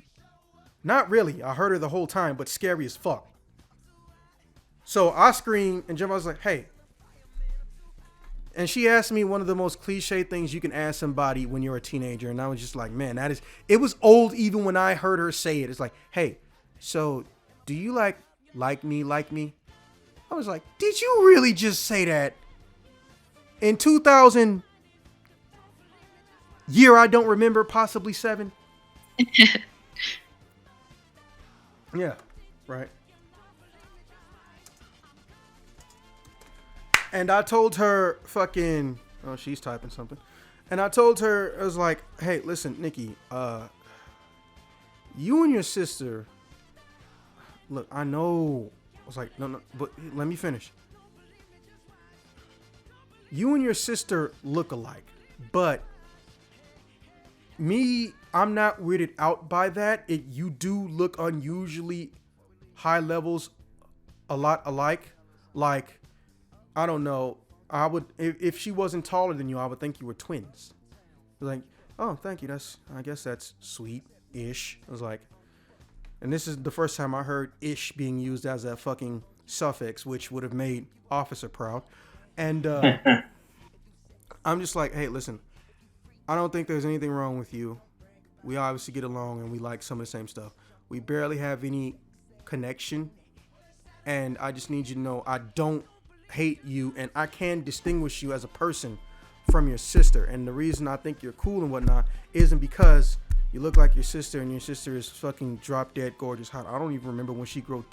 Not really. I heard her the whole time, but scary as fuck. So I screamed and Jim, I was like, hey. And she asked me one of the most cliche things you can ask somebody when you're a teenager. And I was just like, man, it was old even when I heard her say it. It's like, hey, so do you like me? I was like, did you really just say that? In 2000, year I don't remember, possibly 7. Yeah, right. And I told her fucking, oh, she's typing something. And I told her, I was like, hey, listen, Nikki, you and your sister look, I know. I was like, no, but let me finish. You and your sister look alike, but me, I'm not weirded out by that. You do look unusually high levels, a lot alike. Like, I don't know. I would, if she wasn't taller than you, I would think you were twins. Like, oh, thank you. I guess that's sweet-ish. I was like, and this is the first time I heard "ish" being used as a fucking suffix, which would have made Officer proud. And I'm just like, hey, listen, I don't think there's anything wrong with you. We obviously get along and we like some of the same stuff. We barely have any connection. And I just need you to know I don't hate you, and I can distinguish you as a person from your sister. And the reason I think you're cool and whatnot isn't because you look like your sister and your sister is fucking drop dead gorgeous hot. I don't even remember when she grew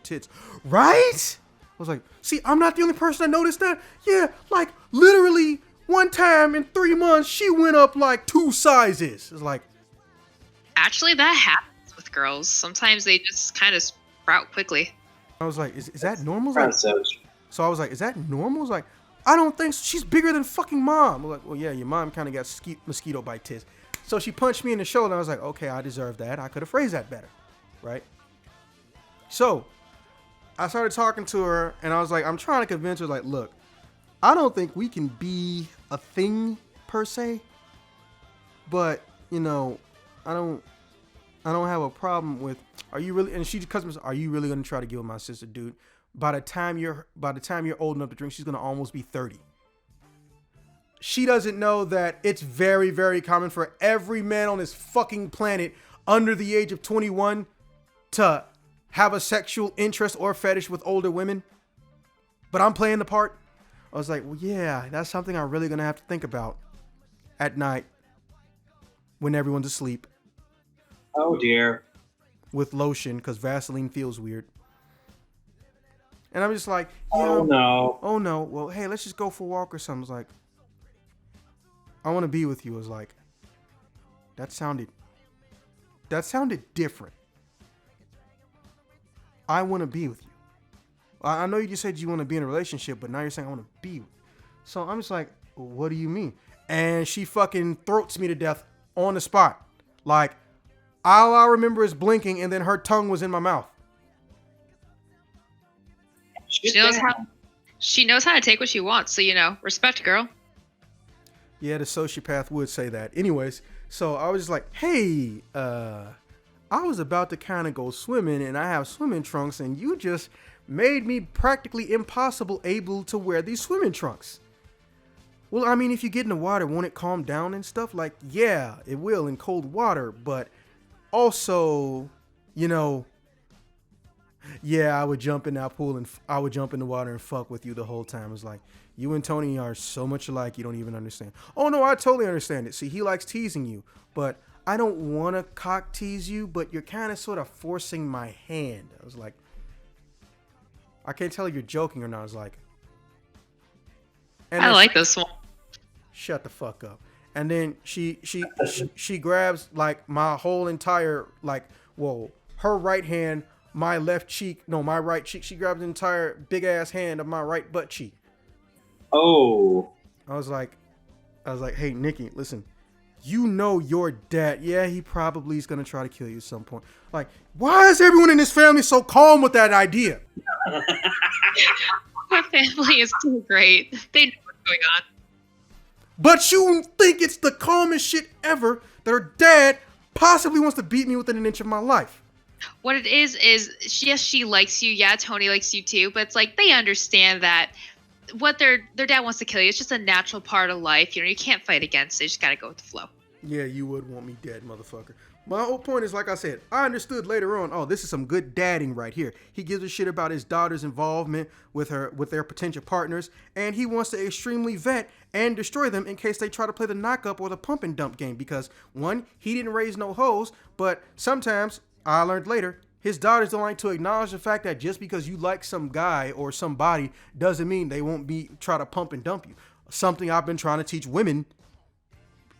tits. Right? I was like, see, I'm not the only person that noticed that. Yeah, like literally one time in 3 months, she went up like 2 sizes. It's like, Actually, that happens with girls. Sometimes they just kind of sprout quickly. I was like, is that normal? Like, so I was like, is that normal? I was like, I don't think so. She's bigger than fucking mom. I'm like, well, yeah, your mom kind of got mosquito bite tits. So she punched me in the shoulder. And I was like, okay, I deserve that. I could have phrased that better, right? So I started talking to her, and I was like, I'm trying to convince her, like, look, I don't think we can be a thing per se, but you know, I don't have a problem with. Are you really? And she comes, are you really gonna try to get with my sister, dude? By the time you're old enough to drink, she's gonna almost be 30. She doesn't know that it's very, very common for every man on this fucking planet under the age of 21 to have a sexual interest or fetish with older women. But I'm playing the part. I was like, well, yeah, that's something I'm really gonna have to think about at night when everyone's asleep. Oh dear. With lotion, because Vaseline feels weird. And I'm just like, yeah, oh no. Well, hey, let's just go for a walk or something. I was like, I want to be with you. I was like, that sounded different. I want to be with you. I know you just said you want to be in a relationship, but now you're saying I want to be with you. So I'm just like, what do you mean? And she fucking throats me to death on the spot. Like, all I remember is blinking, and then her tongue was in my mouth. She knows how to take what she wants, so you know, respect, girl. Yeah, the sociopath would say that. Anyways, so I was just like, hey, I was about to kind of go swimming, and I have swimming trunks, and you just made me practically impossible able to wear these swimming trunks. Well, I mean, if you get in the water, won't it calm down and stuff? Like, yeah, it will in cold water, but also, you know, yeah, I would jump in that pool and I would jump in the water and fuck with you the whole time. It's like, you and Tony are so much alike, you don't even understand. Oh no, I totally understand it. See, he likes teasing you, but I don't want to cock tease you, but you're kind of sort of forcing my hand. I was like, I can't tell if you're joking or not. I was like, I like this one. Shut the fuck up. And then she grabs like my whole entire, like, well, her right hand, my right cheek. She grabs the entire big ass hand of my right butt cheek. Oh. I was like, hey, Nikki, listen, you know your dad. Yeah, he probably is going to try to kill you at some point. Like, why is everyone in this family so calm with that idea? My family is too great. They know what's going on. But you think it's the calmest shit ever that her dad possibly wants to beat me within an inch of my life. What it is yes, she likes you. Yeah, Tony likes you too. But it's like they understand that what their dad wants to kill you. It's just a natural part of life. You know, you can't fight against it. You just gotta go with the flow. Yeah, you would want me dead, motherfucker. My whole point is, like I said, I understood later on, oh, this is some good dadding right here. He gives a shit about his daughter's involvement with their potential partners, and he wants to extremely vet and destroy them in case they try to play the knock-up or the pump and dump game. Because, one, he didn't raise no hoes, but sometimes, I learned later, his daughters don't like to acknowledge the fact that just because you like some guy or somebody doesn't mean they won't try to pump and dump you. Something I've been trying to teach women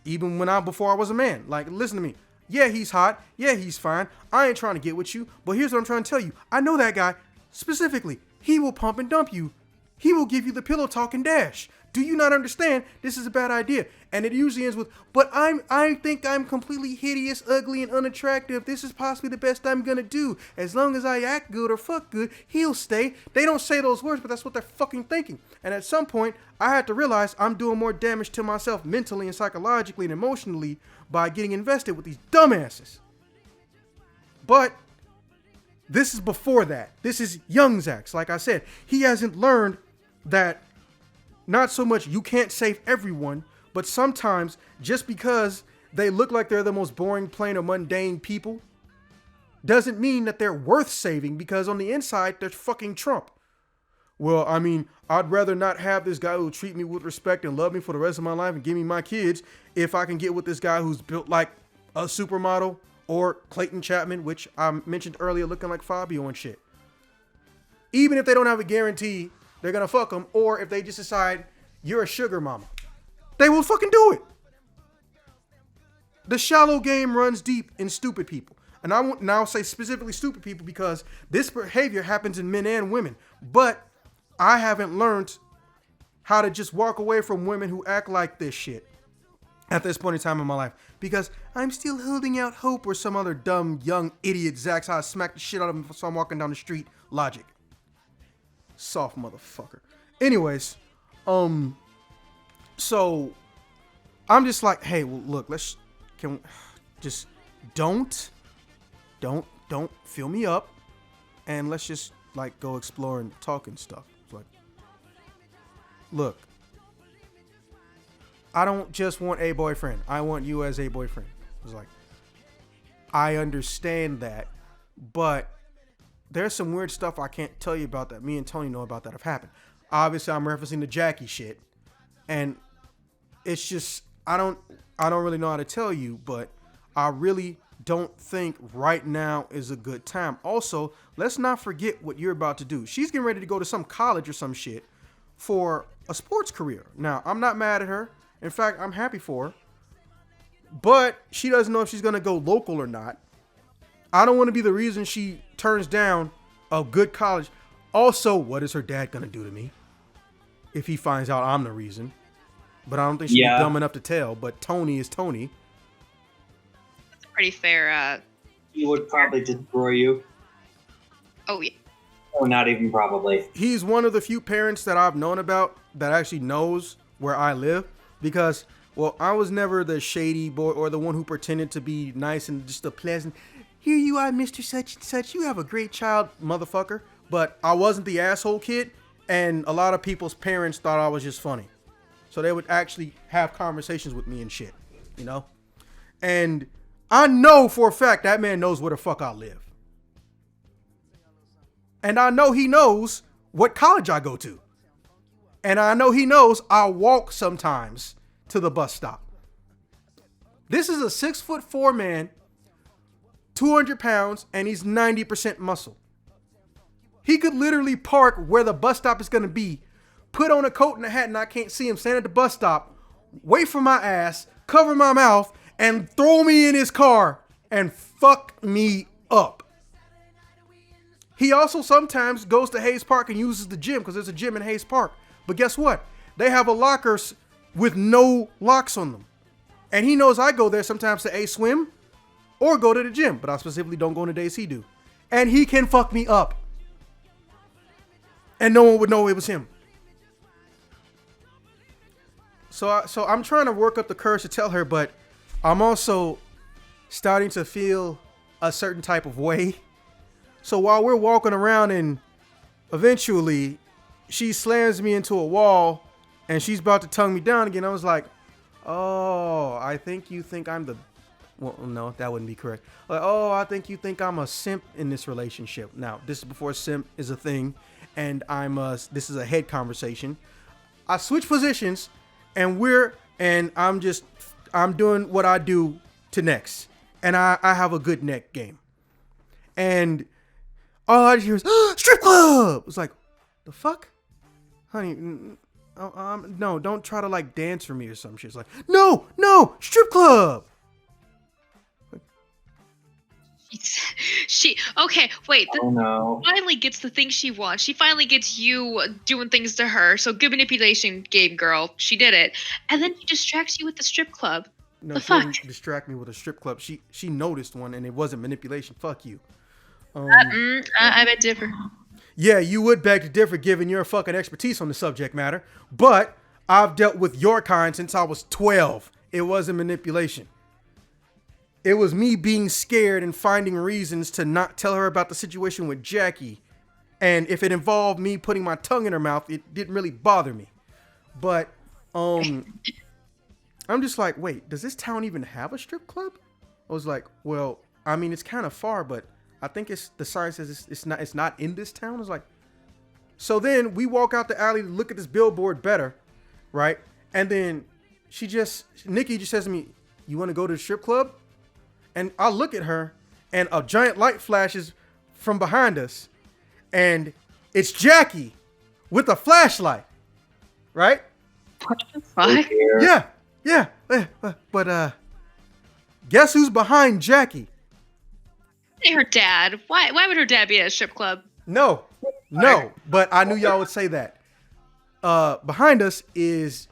even before I was a man. Like, listen to me. Yeah, he's hot. Yeah, he's fine. I ain't trying to get with you. But here's what I'm trying to tell you. I know that guy specifically. He will pump and dump you. He will give you the pillow talk and dash. Do you not understand? This is a bad idea. And it usually ends with, but I think I'm completely hideous, ugly, and unattractive. This is possibly the best I'm gonna do. As long as I act good or fuck good, he'll stay. They don't say those words, but that's what they're fucking thinking. And at some point, I had to realize I'm doing more damage to myself mentally and psychologically and emotionally by getting invested with these dumbasses. But this is before that. This is young Zax. Like I said, he hasn't learned that not so much you can't save everyone, but sometimes just because they look like they're the most boring, plain, or mundane people doesn't mean that they're worth saving, because on the inside, they're fucking Trump. Well, I mean, I'd rather not have this guy who'll treat me with respect and love me for the rest of my life and give me my kids if I can get with this guy who's built like a supermodel or Clayton Chapman, which I mentioned earlier, looking like Fabio and shit. Even if they don't have a guarantee they're gonna fuck them, or if they just decide you're a sugar mama, they will fucking do it. The shallow game runs deep in stupid people. And I won't now say specifically stupid people because this behavior happens in men and women. But I haven't learned how to just walk away from women who act like this shit at this point in time in my life, because I'm still holding out hope, or some other dumb young idiot Zax, how I smack the shit out of him so I'm walking down the street logic. Soft motherfucker. Anyways, so I'm just like, hey, well, look, don't fill me up, and let's just like go explore and talk and stuff. It's like, look, I don't just want a boyfriend. I want you as a boyfriend. It's like, I understand that, but there's some weird stuff I can't tell you about that me and Tony know about that have happened. Obviously, I'm referencing the Jackie shit, and it's just, I don't really know how to tell you, but I really don't think right now is a good time. Also, let's not forget what you're about to do. She's getting ready to go to some college or some shit for a sports career. Now, I'm not mad at her. In fact, I'm happy for her. But she doesn't know if she's going to go local or not. I don't want to be the reason she turns down a good college. Also, what is her dad going to do to me if he finds out I'm the reason? But I don't think she'd be dumb enough to tell. But Tony is Tony. That's pretty fair. He would probably destroy you. Oh, yeah. Or not even probably. He's one of the few parents that I've known about that actually knows where I live. Because, well, I was never the shady boy or the one who pretended to be nice and just a pleasant, here you are, Mr. Such and Such, you have a great child, motherfucker. But I wasn't the asshole kid, and a lot of people's parents thought I was just funny. So they would actually have conversations with me and shit, you know? And I know for a fact that man knows where the fuck I live. And I know he knows what college I go to. And I know he knows I walk sometimes to the bus stop. This is a 6'4" man, 200 pounds, and he's 90% muscle. He could literally park where the bus stop is going to be, put on a coat and a hat, and I can't see him, stand at the bus stop, wait for my ass, cover my mouth, and throw me in his car and fuck me up. He also sometimes goes to Hayes Park and uses the gym, because there's a gym in Hayes Park. But guess what? They have a lockers with no locks on them. And he knows I go there sometimes to A, swim or go to the gym. But I specifically don't go on the days he do. And he can fuck me up. And no one would know it was him. So I'm trying to work up the courage to tell her, but I'm also starting to feel a certain type of way. So while we're walking around, and eventually she slams me into a wall and she's about to tongue me down again, I was like, oh, I think you think I'm the... Well, no, that wouldn't be correct. Like, oh, I think you think I'm a simp in this relationship. Now, this is before simp is a thing, and this is a head conversation. I switch positions, and I'm doing what I do to necks, and I have a good neck game. And all I hear is, strip club! It's like, the fuck? Honey, no, don't try to like dance for me or some shit. It's like, no, strip club! Like, She okay. Wait. Oh no. Finally gets the thing she wants. She finally gets you doing things to her. So good manipulation game, girl. She did it, and then she distracts you with the strip club. No, The she fuck? didn't distract me with a strip club. She noticed one, and it wasn't manipulation. Fuck you. I beg to differ. Yeah, you would beg to differ given your fucking expertise on the subject matter, but I've dealt with your kind since I was 12. It wasn't manipulation. It was me being scared and finding reasons to not tell her about the situation with Jackie. And if it involved me putting my tongue in her mouth, it didn't really bother me. But I'm just like, wait, does this town even have a strip club? I was like, well, I mean, it's kind of far, but I think the sign says it's not in this town. I was like, so then we walk out the alley to look at this billboard better, right? And then Nikki just says to me, you want to go to the strip club? And I look at her, and a giant light flashes from behind us, and it's Jackie with a flashlight, right? What the fuck? Yeah. But guess who's behind Jackie? Her dad. Why would her dad be at a strip club? No, but I knew y'all would say that. Behind us is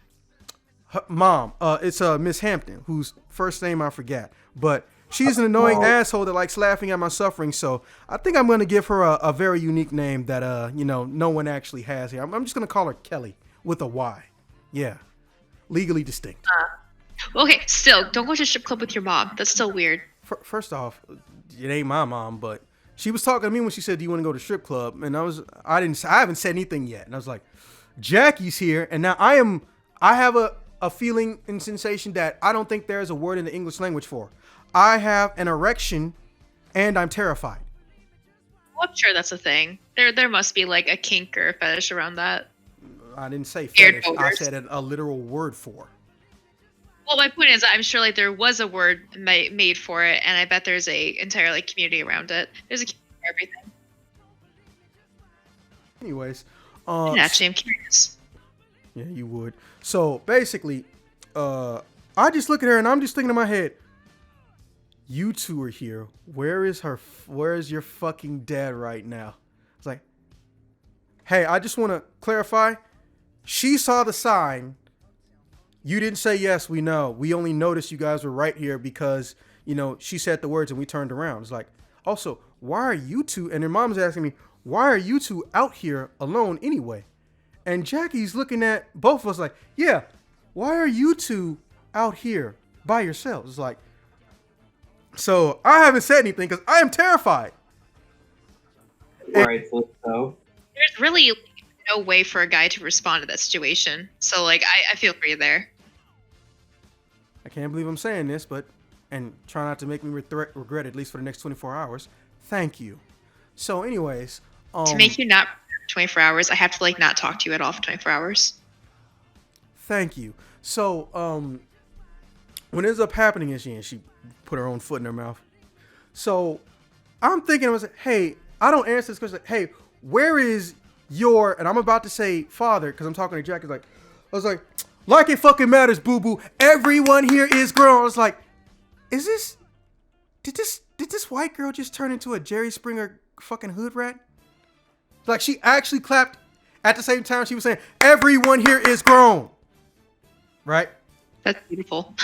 her mom. It's Miss Hampton, whose first name I forgot. But she's an annoying asshole that likes laughing at my suffering. So I think I'm going to give her a very unique name that no one actually has here. I'm just going to call her Kelly with a Y. Yeah, legally distinct. Okay, still, don't go to a strip club with your mom. That's still weird. First off, it ain't my mom, but she was talking to me when she said, "Do you want to go to strip club?" And I haven't said anything yet. And I was like, Jackie's here, and now I have a feeling and sensation that I don't think there's a word in the English language for. I have an erection, and I'm terrified. Well, I'm sure that's a thing. There must be like a kink or a fetish around that. I didn't say Weird fetish. I odors. said a literal word for. Well, my point is, I'm sure like there was a word made for it, and I bet there's a entire like community around it. There's a community for everything. Anyways, And actually, I'm curious. yeah, you would. So basically, I just look at her and I'm just thinking in my head, you two are here. Where is your fucking dad right now? It's like, hey, I just want to clarify. She saw the sign. You didn't say yes, we know. We only noticed you guys were right here because, she said the words and we turned around. It's like, also, why are you two? And her mom's asking me, why are you two out here alone anyway? And Jackie's looking at both of us like, yeah, why are you two out here by yourselves? It's like, so I haven't said anything because I am terrified. Rightfully so. There's really no way for a guy to respond to that situation. So like, I feel for you there. I can't believe I'm saying this, and try not to make me regret it, at least for the next 24 hours. Thank you. So anyways. To make you not 24 hours, I have to like not talk to you at all for 24 hours. Thank you. So, what ends up happening is she put her own foot in her mouth. So, I'm thinking, I was like, hey, I don't answer this question. Like, hey, where is your, and I'm about to say father, because I'm talking to Jack. I was like, it fucking matters, boo-boo. Everyone here is grown. I was like, did this white girl just turn into a Jerry Springer fucking hood rat? Like, she actually clapped at the same time she was saying, everyone here is grown. Right? That's beautiful.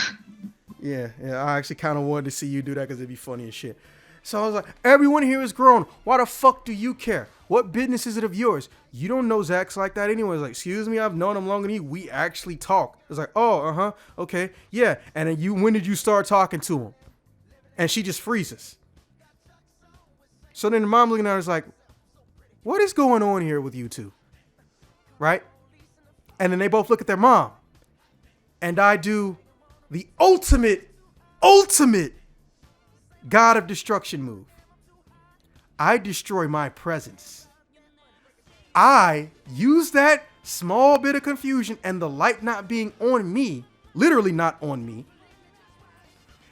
Yeah, I actually kind of wanted to see you do that because it'd be funny as shit. So I was like, everyone here is grown. Why the fuck do you care? What business is it of yours? You don't know Zach's like that anyway. I was like, excuse me, I've known him longer than you. We actually talk. It's like, oh, okay, yeah. And then when did you start talking to him? And she just freezes. So then the mom looking at her is like, what is going on here with you two? Right? And then they both look at their mom. And I do the ultimate God of destruction move. I destroy my presence. I use that small bit of confusion and the light not being on me, literally not on me.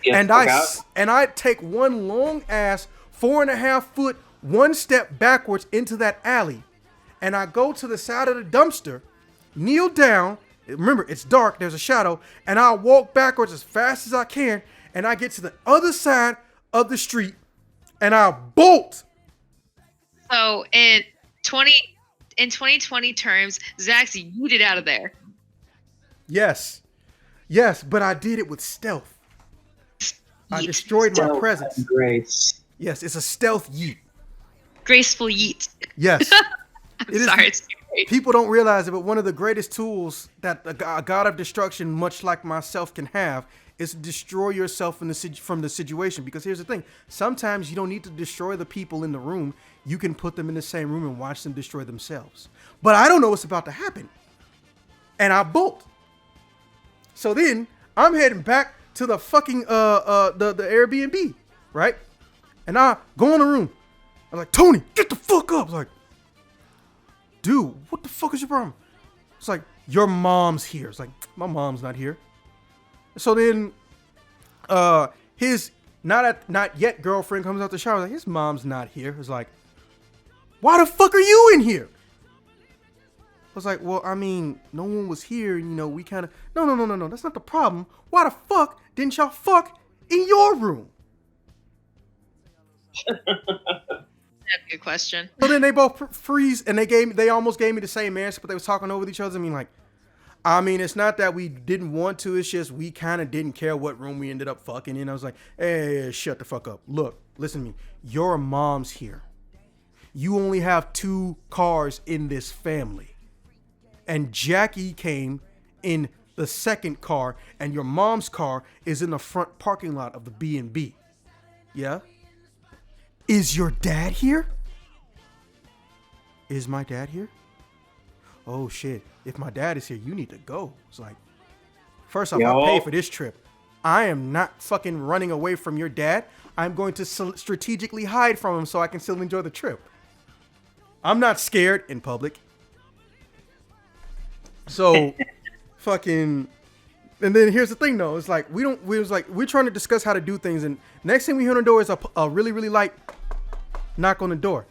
Yes, and I take one long ass 4.5 foot, one step backwards into that alley. And I go to the side of the dumpster, kneel down. Remember, it's dark, there's a shadow, and I walk backwards as fast as I can, and I get to the other side of the street, and I bolt. So in 2020 terms, Zach's yeeted out of there. Yes, but I did it with stealth. I Yeet. destroyed my Stealth presence. and grace. Yes, it's a stealth yeet. Graceful yeet. Yes. I'm It is- sorry, it's too great. People don't realize it, but one of the greatest tools that a god of destruction, much like myself, can have is to destroy yourself from the situation. Because here's the thing. Sometimes you don't need to destroy the people in the room. You can put them in the same room and watch them destroy themselves. But I don't know what's about to happen. And I bolt. So then I'm heading back to the fucking the Airbnb, right? And I go in the room. I'm like, Tony, get the fuck up. I was like, dude, what the fuck is your problem? It's like, your mom's here. It's like, my mom's not here. So then his not yet girlfriend comes out the shower. Like, his mom's not here. It's like, why the fuck are you in here? I was like, well, I mean, no one was here. You know, we kind of, no. That's not the problem. Why the fuck didn't y'all fuck in your room? That's a good question. So then they both freeze, and they almost gave me the same answer, but they was talking over each other. I mean, it's not that we didn't want to. It's just we kind of didn't care what room we ended up fucking in. I was like, hey, shut the fuck up. Look, listen to me. Your mom's here. You only have 2 cars in this family. And Jackie came in the second car, and your mom's car is in the front parking lot of the B&B. Yeah? Is your dad here? Is my dad here? Oh shit. If my dad is here, you need to go. It's like, first off, I pay for this trip. I am not fucking running away from your dad. I'm going to strategically hide from him so I can still enjoy the trip. I'm not scared in public. So fucking, and then here's the thing though. It's like, we're trying to discuss how to do things, and next thing we hear on the door is a really, really light knock on the door.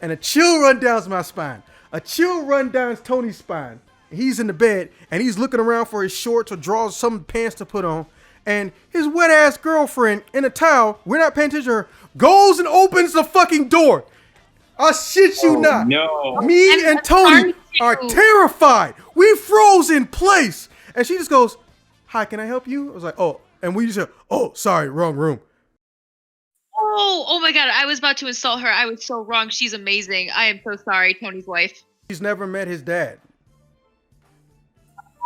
And a chill run down my spine. A chill run down Tony's spine. He's in the bed, and he's looking around for his shorts or draws some pants to put on. And his wet ass girlfriend in a towel, we're not paying attention to her, goes and opens the fucking door. I shit you not. No. Me and Tony are terrified. We froze in place. And she just goes, hi, can I help you? I was like, oh. And we just said, oh, sorry, wrong room. Oh my god, I was about to insult her. I was so wrong. She's amazing. I am so sorry, Tony's wife. He's never met his dad.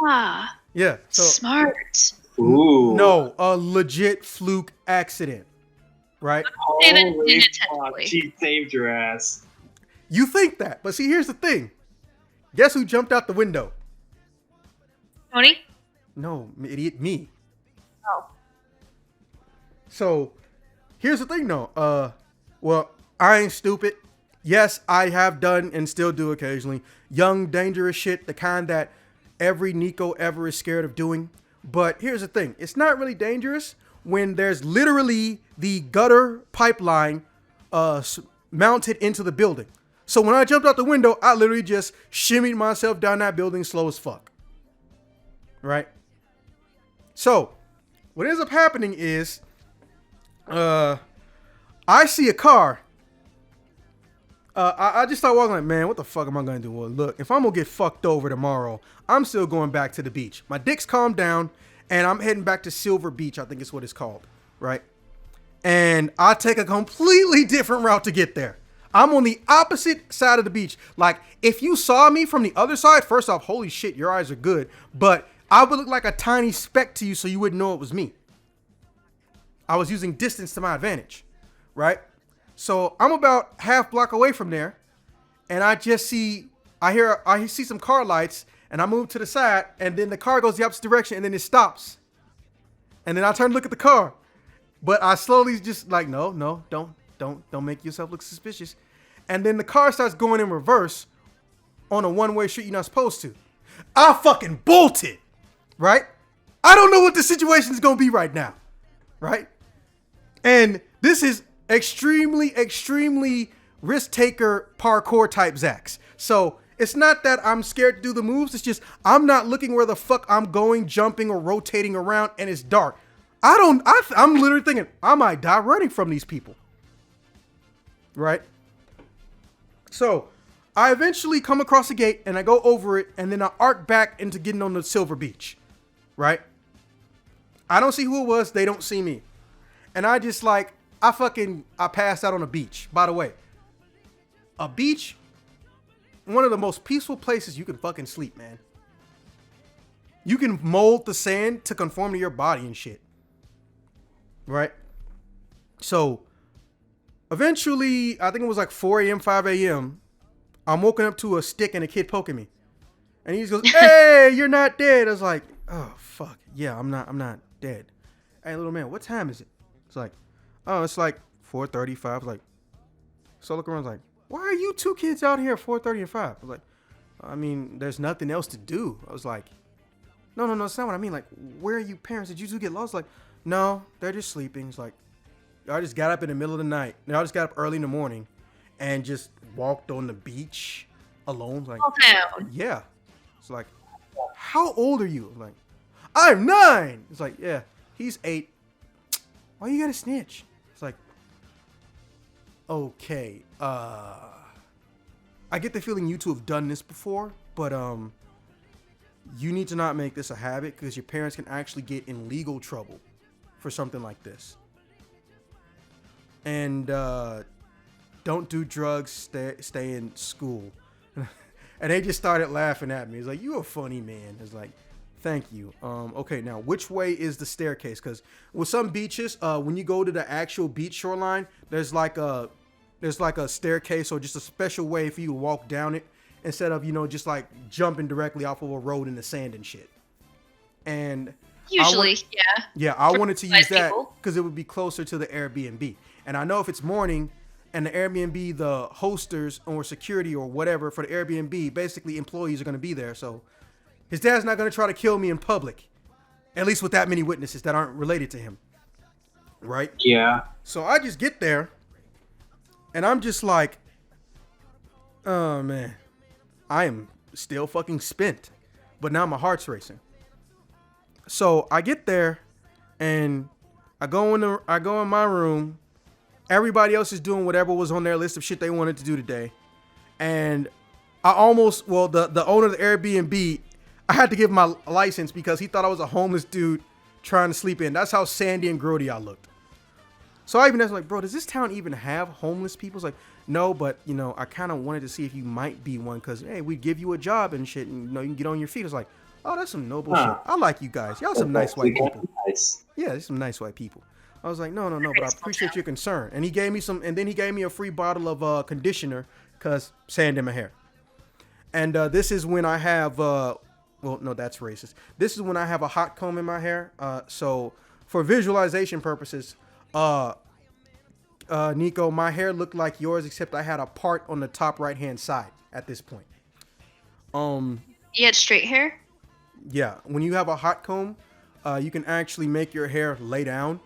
Ah. Yeah. So Smart. Ooh. no, a legit fluke accident. Right? Holy fuck, she saved your ass. You think that, but see, here's the thing. Guess who jumped out the window? Tony? No, idiot, me. Oh. So, here's the thing though. Well, I ain't stupid. Yes, I have done and still do occasionally young, dangerous shit, the kind that every Neko ever is scared of doing. But here's the thing. It's not really dangerous when there's literally the gutter pipeline mounted into the building. So when I jumped out the window, I literally just shimmied myself down that building slow as fuck. Right? So what ends up happening is I see a car. I just start walking like, man, what the fuck am I going to do? Well, look, if I'm going to get fucked over tomorrow, I'm still going back to the beach. My dick's calmed down, and I'm heading back to Silver Beach, I think it's what it's called, right? And I take a completely different route to get there. I'm on the opposite side of the beach. Like, if you saw me from the other side, first off, holy shit, your eyes are good. But I would look like a tiny speck to you so you wouldn't know it was me. I was using distance to my advantage, right? So I'm about half block away from there, and I see some car lights, and I move to the side, and then the car goes the opposite direction, and then it stops. And then I turn to look at the car, but I slowly just like, no, don't make yourself look suspicious. And then the car starts going in reverse on a one-way street you're not supposed to. I fucking bolted, right? I don't know what the situation is gonna be right now, right? And this is extremely risk taker parkour type Zax. So it's not that I'm scared to do the moves. It's just I'm not looking where the fuck I'm going, jumping or rotating around, and it's dark. I'm literally thinking I might die running from these people. right? So I eventually come across the gate and I go over it and then I arc back into getting on the silver beach, right? I don't see who it was. They don't see me. And I just like, I passed out on a beach. By the way, a beach, one of the most peaceful places you can fucking sleep, man. You can mold the sand to conform to your body and shit. Right? So eventually, I think it was like 4 a.m., 5 a.m. I'm woken up to a stick and a kid poking me. And he just goes, "Hey, you're not dead." I was like, "Oh, fuck. Yeah, I'm not dead." "Hey, little man, what time is it?" It's like, "Oh, it's like 4:35. I was like, so I look around, I was like, "Why are you two kids out here at 4:30 and 5? I was like, "I mean, there's nothing else to do." I was like, No, that's not what I mean. Like, where are you parents? Did you two get lost? Like, no, they're just sleeping. It's like, I just got up in the middle of the night. I just got up early in the morning and just walked on the beach alone. Like, yeah. It's like, how old are you? I'm like, I'm 9. It's like, yeah, he's 8. Why you gotta snitch? It's like, okay, I get the feeling you two have done this before, but you need to not make this a habit because your parents can actually get in legal trouble for something like this. And don't do drugs, stay in school. And they just started laughing at me. It's like, you a funny man. It's like, thank you. Okay, now which way is the staircase? Because with some beaches, when you go to the actual beach shoreline, there's like a staircase or just a special way for you to walk down it instead of, just like jumping directly off of a road in the sand and shit. And usually, I wanted to use that people, because it would be closer to the Airbnb. And I know if it's morning and the Airbnb, the hosters or security or whatever for the Airbnb, basically employees are going to be there. So his dad's not going to try to kill me in public, at least with that many witnesses that aren't related to him. Right? Yeah. So I just get there and I'm just like, oh man, I am still fucking spent, but now my heart's racing. So I get there and I go in my room. Everybody else is doing whatever was on their list of shit they wanted to do today. And the owner of the Airbnb, I had to give him my license because he thought I was a homeless dude trying to sleep in. That's how sandy and grody I looked. So I even asked him, like, bro, does this town even have homeless people? It's like, no, but, I kind of wanted to see if you might be one because, hey, we'd give you a job and shit and, you can get on your feet. It's like, oh, that's some noble shit. I like you guys. Y'all some nice white people. Nice. Yeah, there's some nice white people. I was like, no, but I appreciate your concern. And he gave me a free bottle of conditioner because sand in my hair. And this is when I have, that's racist. This is when I have a hot comb in my hair. So for visualization purposes, Neko, my hair looked like yours, except I had a part on the top right-hand side at this point. You had straight hair? Yeah. When you have a hot comb, you can actually make your hair lay down.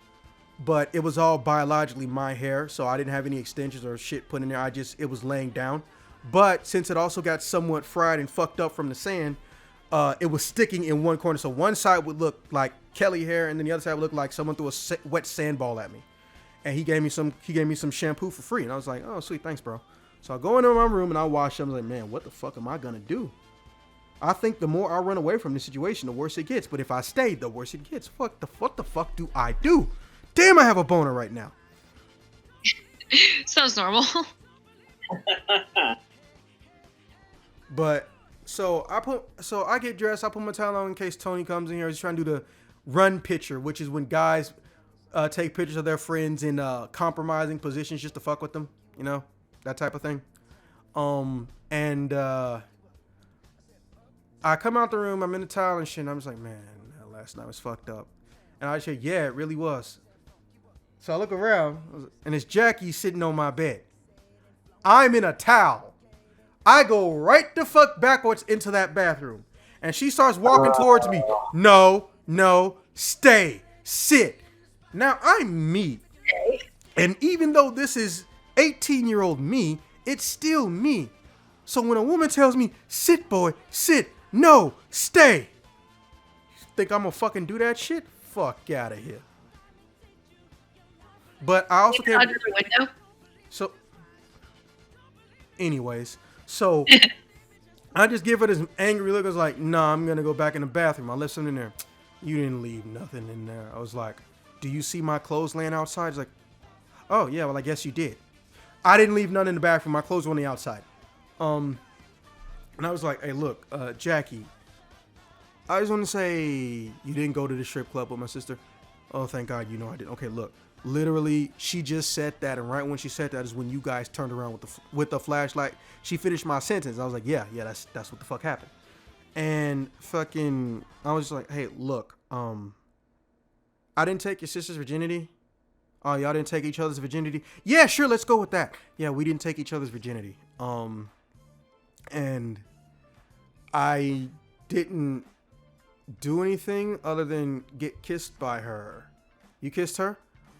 But it was all biologically my hair, so I didn't have any extensions or shit put in there. It was laying down. But since it also got somewhat fried and fucked up from the sand, it was sticking in one corner. So one side would look like Kelly hair, and then the other side would look like someone threw a wet sandball at me. And he gave me some shampoo for free, and I was like, oh sweet, thanks, bro. So I go into my room and I wash them. I was like, man, what the fuck am I gonna do? I think the more I run away from this situation, the worse it gets. But if I stay, the worse it gets. What the fuck do I do? Damn, I have a boner right now. Sounds normal. But so I get dressed. I put my towel on in case Tony comes in here. He's trying to do the run picture, which is when guys take pictures of their friends in compromising positions just to fuck with them, that type of thing. And I come out the room. I'm in the towel and shit. And I'm just like, man, last night was fucked up. And I say, yeah, it really was. So I look around, and it's Jackie sitting on my bed. I'm in a towel. I go right the fuck backwards into that bathroom. And she starts walking towards me. No, stay, sit. Now I'm me. And even though this is 18-year-old me, it's still me. So when a woman tells me, sit, boy, sit, no, stay. You think I'm gonna fucking do that shit? Fuck out of here. But I also can't. Under the window. So, Anyways, so I just give her this angry look. I was like, nah, I'm going to go back in the bathroom. I left something in there. You didn't leave nothing in there. I was like, do you see my clothes laying outside? She's like, oh, yeah, well, I guess you did. I didn't leave none in the bathroom. My clothes were on the outside. And I was like, hey, look, Jackie, I just want to say you didn't go to the strip club with my sister. Oh, thank God, you know I did. Okay, look, literally, she just said that, and right when she said that is when you guys turned around with the flashlight. She finished my sentence. I was like, yeah, that's what the fuck happened. And fucking, I was like, hey, look, I didn't take your sister's virginity. Oh, y'all didn't take each other's virginity? Yeah, sure, let's go with that. Yeah, we didn't take each other's virginity. And I didn't do anything other than get kissed by her. You kissed her?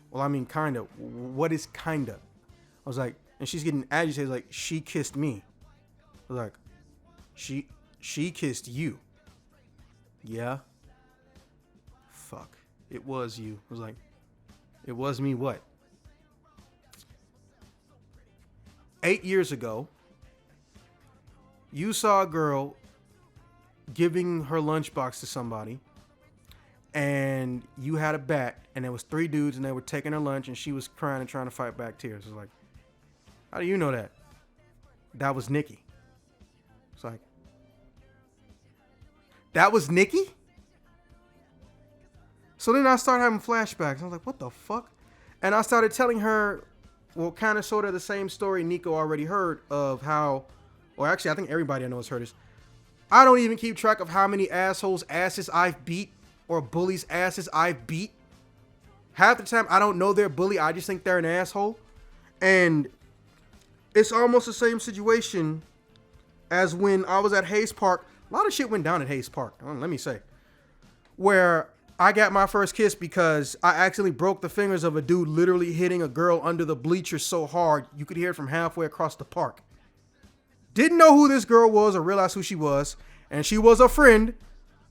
Well, I mean, kind of. What is kind of? I was like, and she's getting agitated, like, she kissed me. I was like, she kissed you. Yeah? Fuck. It was you. I was like, it was me what? 8 years ago, you saw a girl giving her lunchbox to somebody, and you had a bat, and there was 3 dudes, and they were taking her lunch, and she was crying and trying to fight back tears. I was like, how do you know that? That was Nikki. It's like, that was Nikki? So then I started having flashbacks. I was like, what the fuck? And I started telling her, well, kind of sort of the same story Neko already heard of how, or actually, I think everybody I know has heard this. I don't even keep track of how many assholes' asses I've beat or bullies' asses I've beat. Half the time, I don't know they're a bully. I just think they're an asshole. And it's almost the same situation as when I was at Hayes Park. A lot of shit went down at Hayes Park, let me say. Where I got my first kiss because I accidentally broke the fingers of a dude literally hitting a girl under the bleachers so hard you could hear it from halfway across the park. Didn't know who this girl was or realize who she was. And she was a friend.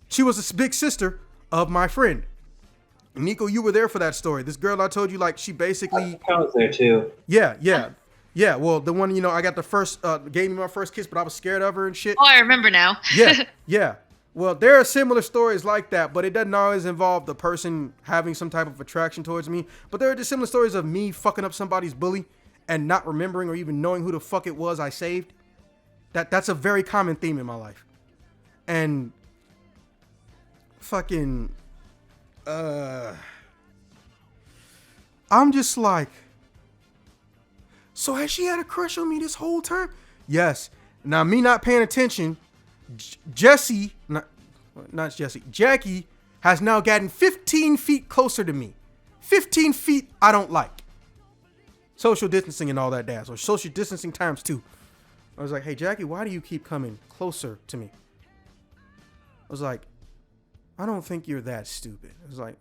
She was a big sister of my friend. Neko, you were there for that story. This girl I told you, like, she basically... I was there too. Yeah, well, the one, I got the first, gave me my first kiss, but I was scared of her and shit. Oh, I remember now. Yeah. Well, there are similar stories like that, but it doesn't always involve the person having some type of attraction towards me. But there are just similar stories of me fucking up somebody's bully and not remembering or even knowing who the fuck it was I saved. That's a very common theme in my life. And fucking, I'm just like, so has she had a crush on me this whole time? Yes. Now, me not paying attention, Jackie has now gotten 15 feet closer to me. 15 feet I don't like. Social distancing and all that jazz, or social distancing times 2. I was like, hey, Jackie, why do you keep coming closer to me? I was like, I don't think you're that stupid. I was like,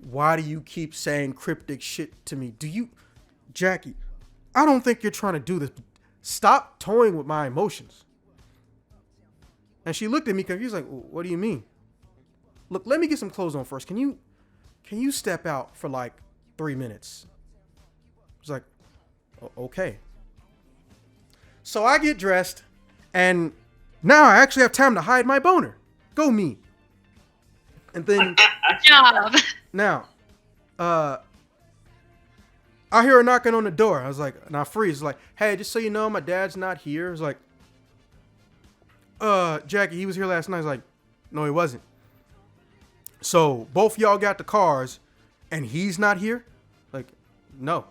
why do you keep saying cryptic shit to me? Jackie, I don't think you're trying to do this. Stop toying with my emotions. And she looked at me confused, like, what do you mean? Look, let me get some clothes on first. Can you step out for like 3 minutes? I was like, okay. So I get dressed, and now I actually have time to hide my boner. Go me. And then Job. now, I hear her knocking on the door. I was like, and I freeze. Like, hey, just so you know, my dad's not here. I was like, Jackie, he was here last night. I was like, no, he wasn't. So both y'all got the cars, and he's not here? Like, no.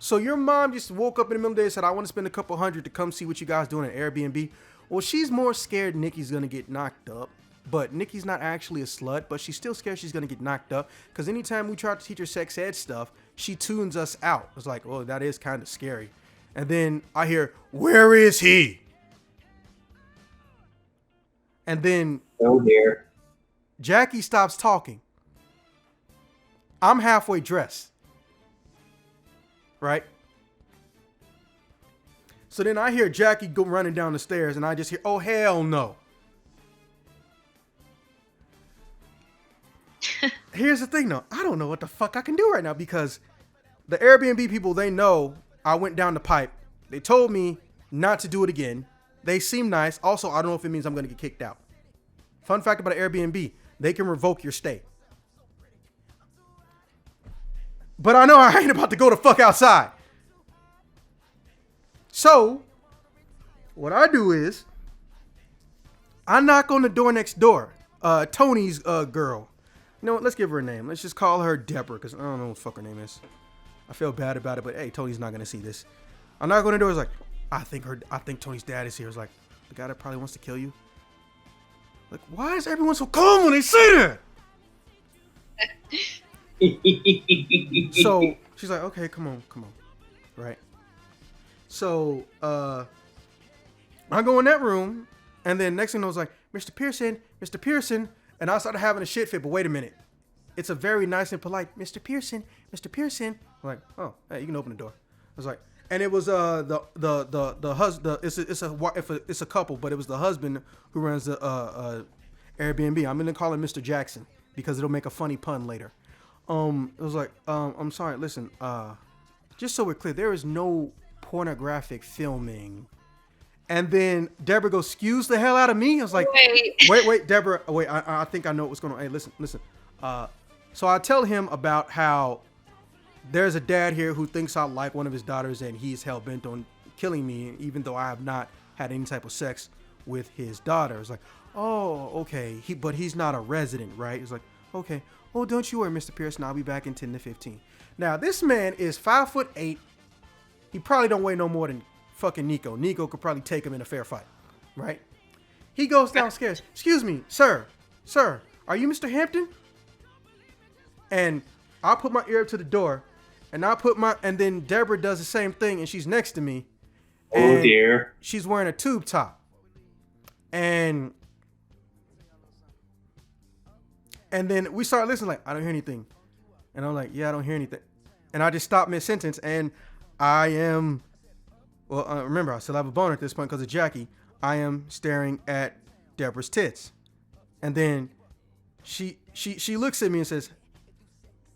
So your mom just woke up in the middle of the day and said, I want to spend a couple $100 to come see what you guys doing at Airbnb. Well, she's more scared Nikki's going to get knocked up. But Nikki's not actually a slut, but she's still scared she's going to get knocked up. Because anytime we try to teach her sex ed stuff, she tunes us out. It's like, oh, that is kind of scary. And then I hear, where is he? And then Oh dear. Jackie stops talking. I'm halfway dressed. Right? So then I hear Jackie go running down the stairs, and I just hear, oh, hell no. Here's the thing, though. I don't know what the fuck I can do right now, because the Airbnb people, they know I went down the pipe. They told me not to do it again. They seem nice. Also, I don't know if it means I'm going to get kicked out. Fun fact about Airbnb, they can revoke your stay. But I know I ain't about to go the fuck outside. So, what I do is, I knock on the door next door. Tony's girl. You know what? Let's give her a name. Let's just call her Deborah, because I don't know what the fuck her name is. I feel bad about it, but hey, Tony's not going to see this. I knock on the door. It's like, I think Tony's dad is here. It's like, the guy that probably wants to kill you. Like, why is everyone so calm when they say that? So she's like, okay, come on. Right. So I go in that room, and then next thing I was like, Mr. Pearson. And I started having a shit fit, but wait a minute. It's a very nice and polite, Mr. Pearson. I'm like, oh, hey, you can open the door. I was like, and it was the husband. It's a couple, but it was the husband who runs the Airbnb. I'm gonna call him Mr. Jackson because it'll make a funny pun later. It was like, I'm sorry, listen, just so we're clear, there is no pornographic filming. And then Deborah goes, excuse the hell out of me. I was like, wait, Deborah, wait, I think I know what's going on. Hey, listen. So I tell him about how there's a dad here who thinks I like one of his daughters and he's hell bent on killing me, even though I have not had any type of sex with his daughter. It's like, oh, okay. But he's not a resident, right? He's like, okay. Oh, don't you worry, Mr. Pearson. I'll be back in 10 to 15. Now, this man is 5'8". He probably don't weigh no more than fucking Neko. Neko could probably take him in a fair fight, right? He goes downstairs. Excuse me, sir, are you Mr. Hampton? And I put my ear up to the door, and then Deborah does the same thing, and she's next to me. Oh dear. She's wearing a tube top, and then we start listening. Like, I don't hear anything, and I'm like, yeah, I don't hear anything, and I just stop mid sentence, and I am. Well, remember, I still have a boner at this point because of Jackie. I am staring at Deborah's tits. And then she looks at me and says,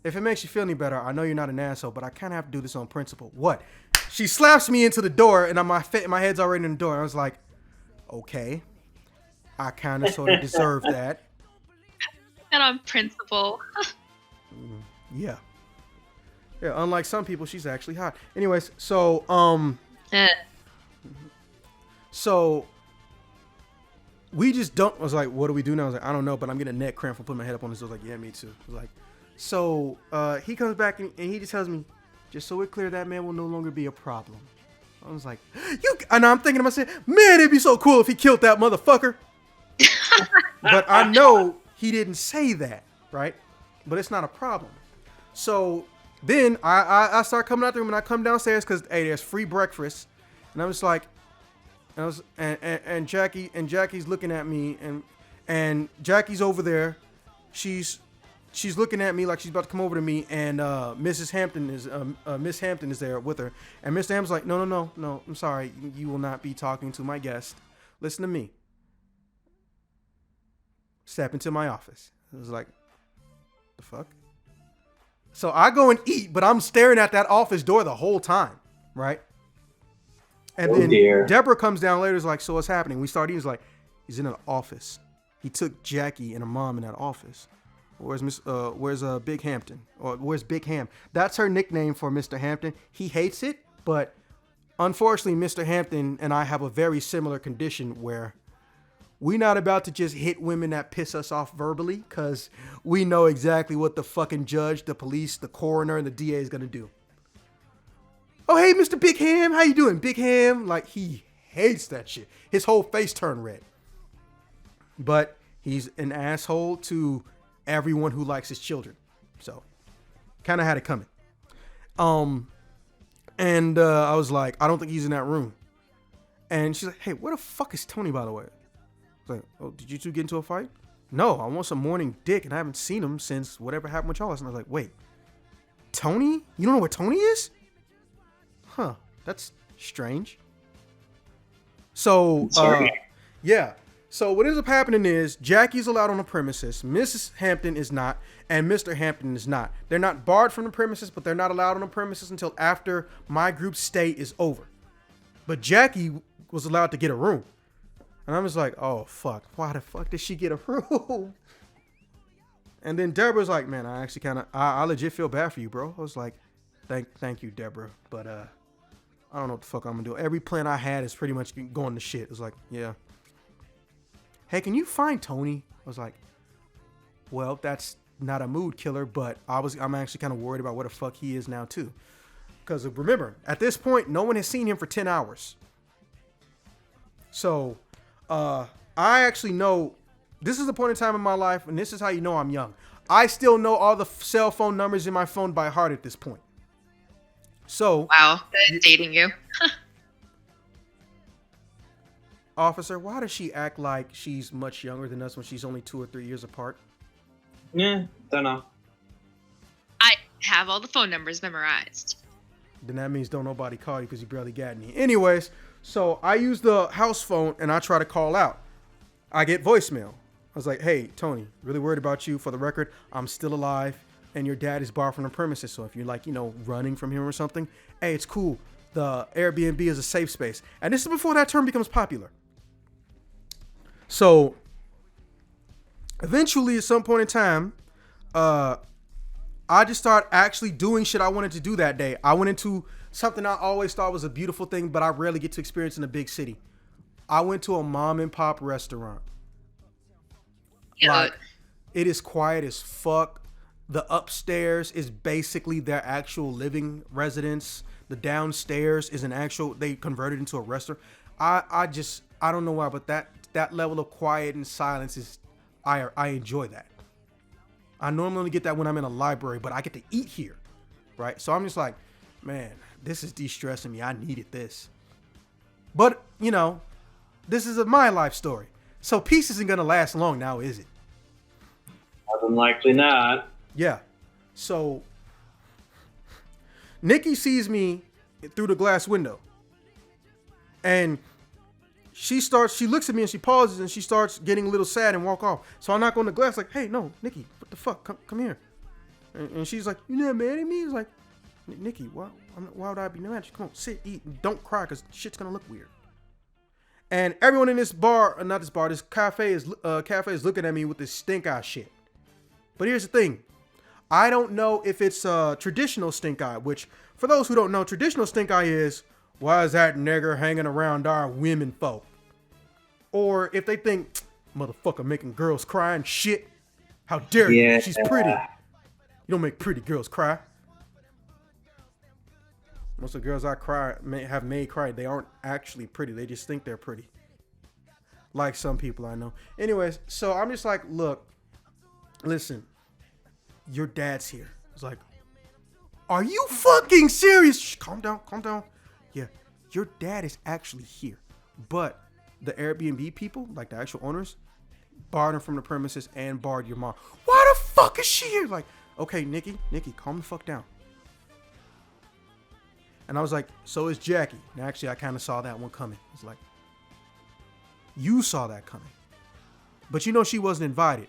if it makes you feel any better, I know you're not an asshole, but I kind of have to do this on principle. What? She slaps me into the door, and my head's already in the door. I was like, okay, I kind of sort of deserve that. And on principle. Yeah. Yeah, unlike some people, she's actually hot. Anyways, so we just don't. I was like, what do we do now? I was like, I don't know, but I'm getting a neck cramp from putting my head up on this. I was like, yeah, me too. I was like, so he comes back and he just tells me, just so we're clear, that man will no longer be a problem. I was like, and I'm thinking to myself, man, it'd be so cool if he killed that motherfucker. But I know he didn't say that, right? But it's not a problem. So then I start coming out the room, and I come downstairs because, hey, there's free breakfast. And I was like, and Jackie's looking at me, and Jackie's over there. She's looking at me like she's about to come over to me, and Miss Hampton is there with her. And Mr. Hampton's like, no, I'm sorry. You will not be talking to my guest. Listen to me. Step into my office. It was like, the fuck? So I go and eat, but I'm staring at that office door the whole time, right? And then Deborah comes down later, is like, so what's happening? We start eating. He's like, he's in an office. He took Jackie and her mom in that office. Where's Big Hampton? Or where's Big Ham? That's her nickname for Mr. Hampton. He hates it, but unfortunately, Mr. Hampton and I have a very similar condition where we're not about to just hit women that piss us off verbally, because we know exactly what the fucking judge, the police, the coroner, and the DA is going to do. Oh, hey, Mr. Big Ham, how you doing? Big Ham, like, he hates that shit. His whole face turned red. But he's an asshole to everyone who likes his children. So, kind of had it coming. And I was like, I don't think he's in that room. And she's like, hey, where the fuck is Tony, by the way? I was like, oh, did you two get into a fight? No, I want some morning dick, and I haven't seen him since whatever happened with Charles. And I was like, wait, Tony? You don't know where Tony is? Huh, that's strange. So, yeah. So what ends up happening is Jackie's allowed on the premises, Mrs. Hampton is not, and Mr. Hampton is not. They're not barred from the premises, but they're not allowed on the premises until after my group's stay is over. But Jackie was allowed to get a room. And I'm just like, oh, fuck. Why the fuck did she get a room? And then Deborah's like, man, I actually kind of, I legit feel bad for you, bro. I was like, thank you, Deborah. But I don't know what the fuck I'm going to do. Every plan I had is pretty much going to shit. It was like, yeah. Hey, can you find Tony? I was like, well, that's not a mood killer, but I'm actually kind of worried about where the fuck he is now too. Because remember, at this point, no one has seen him for 10 hours. So, I actually know this is the point in time in my life, and this is how you know I'm young. I still know all the cell phone numbers in my phone by heart at this point. So, wow, dating you. Officer, why does she act like she's much younger than us when she's only 2 or 3 years apart? Yeah, don't know. I have all the phone numbers memorized. Then that means don't nobody call you because you barely got any. Anyways, so I use the house phone and I try to call out. I get voicemail. I was like, hey, Tony, really worried about you. For the record, I'm still alive and your dad is barred from the premises. So if you're like, running from him or something, hey, it's cool. The Airbnb is a safe space. And this is before that term becomes popular. So eventually at some point in time, I just started actually doing shit I wanted to do that day. I went into something I always thought was a beautiful thing, but I rarely get to experience in a big city. I went to a mom and pop restaurant. Yeah. Like, it is quiet as fuck. The upstairs is basically their actual living residence. The downstairs is they converted into a restaurant. I don't know why, but that level of quiet and silence is, I enjoy that. I normally only get that when I'm in a library, but I get to eat here, right? So I'm just like, man, this is de-stressing me. I needed this. But, this is my life story. So peace isn't going to last long now, is it? More than likely not. Yeah. So Nikki sees me through the glass window. And she looks at me and she pauses and she starts getting a little sad and walk off. So I knock on the glass like, hey, no, Nikki, what the fuck? Come here. And she's like, you not mad at me? It's like, Nikki, why would I be mad at you? Come on, sit, eat, and don't cry because shit's going to look weird. And everyone in this cafe is looking at me with this stink eye shit. But here's the thing. I don't know if it's traditional stink eye, which for those who don't know, traditional stink eye is, why is that nigger hanging around our women folk? Or if they think, motherfucker making girls cry and shit. How dare you? She's pretty. You don't make pretty girls cry. Most of the girls I have made cry, they aren't actually pretty. They just think they're pretty. Like some people I know. Anyways, so I'm just like, look, listen, your dad's here. It's like, are you fucking serious? Shh, calm down. Yeah, your dad is actually here. But the Airbnb people, like the actual owners, barred him from the premises and barred your mom. Why the fuck is she here? Like, okay, Nikki, calm the fuck down. And I was like, so is Jackie. And actually, I kind of saw that one coming. It's like, you saw that coming. But she wasn't invited.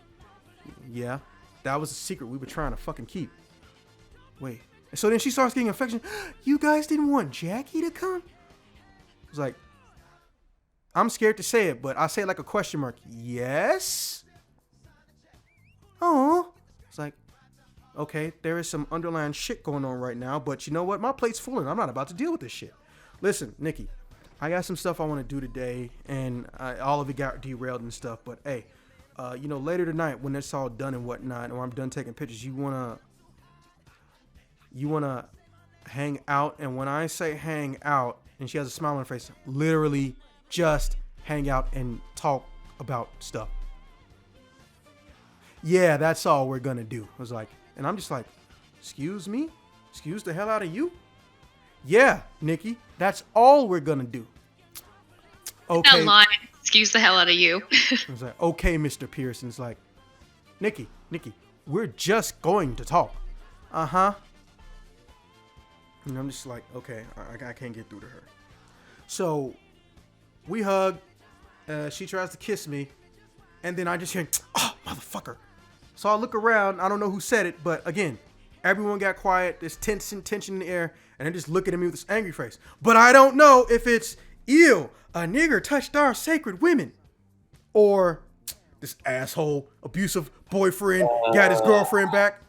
Yeah, that was a secret we were trying to fucking keep. Wait. So then she starts getting affection. You guys didn't want Jackie to come? It's like, I'm scared to say it, but I say it like a question mark. Yes? Oh. It's like, okay, there is some underlying shit going on right now, but you know what? My plate's full and I'm not about to deal with this shit. Listen, Nikki, I got some stuff I want to do today, and all of it got derailed and stuff, but hey, later tonight when it's all done and whatnot, or I'm done taking pictures, you wanna hang out? And when I say hang out, and she has a smile on her face, literally just hang out and talk about stuff. Yeah, that's all we're gonna do. I was like, and I'm just like, excuse me? Excuse the hell out of you? Yeah, Nikki, that's all we're gonna do. Okay. Not lying. Excuse the hell out of you. I was like, okay, Mr. Pearson's like, Nikki, we're just going to talk. Uh-huh. And I'm just like, okay, I can't get through to her. So we hug, She tries to kiss me, and then I just hear, oh, motherfucker. So I look around. I don't know who said it, but again, everyone got quiet. There's tension in the air, and they're just looking at me with this angry face. But I don't know if it's, ew, a nigger touched our sacred women, or this asshole abusive boyfriend got his girlfriend back.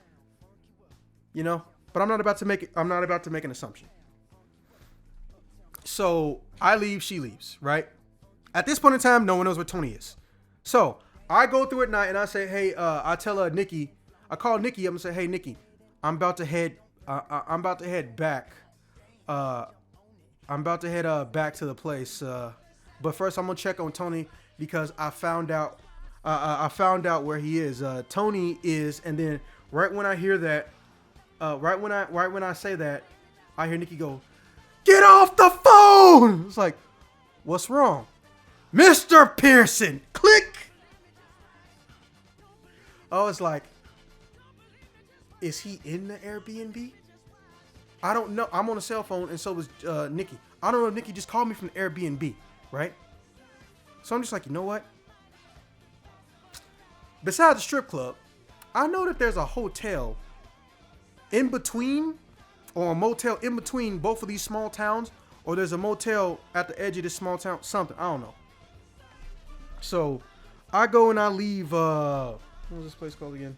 You know, but I'm not about to make an assumption. So I leave, she leaves, right? At this point in time, no one knows where Tony is. So I go through at night and I say, hey, I tell her Nikki, I call Nikki up and say, hey Nikki, I'm about to head back. I'm about to head back to the place. But first I'm gonna check on Tony because I found out where he is. Tony is, and then right when I hear that, right when I say that, I hear Nikki go, "Get off the phone!" It's like, what's wrong? Mr. Pearson, click. I was like, is he in the Airbnb? I don't know. I'm on a cell phone, and so was Nikki. I don't know if Nikki just called me from the Airbnb, right? So I'm just like, you know what? Besides the strip club, I know that there's a hotel in between, or a motel in between both of these small towns, or there's a motel at the edge of this small town, something, I don't know. So I go and I leave, what was this place called again?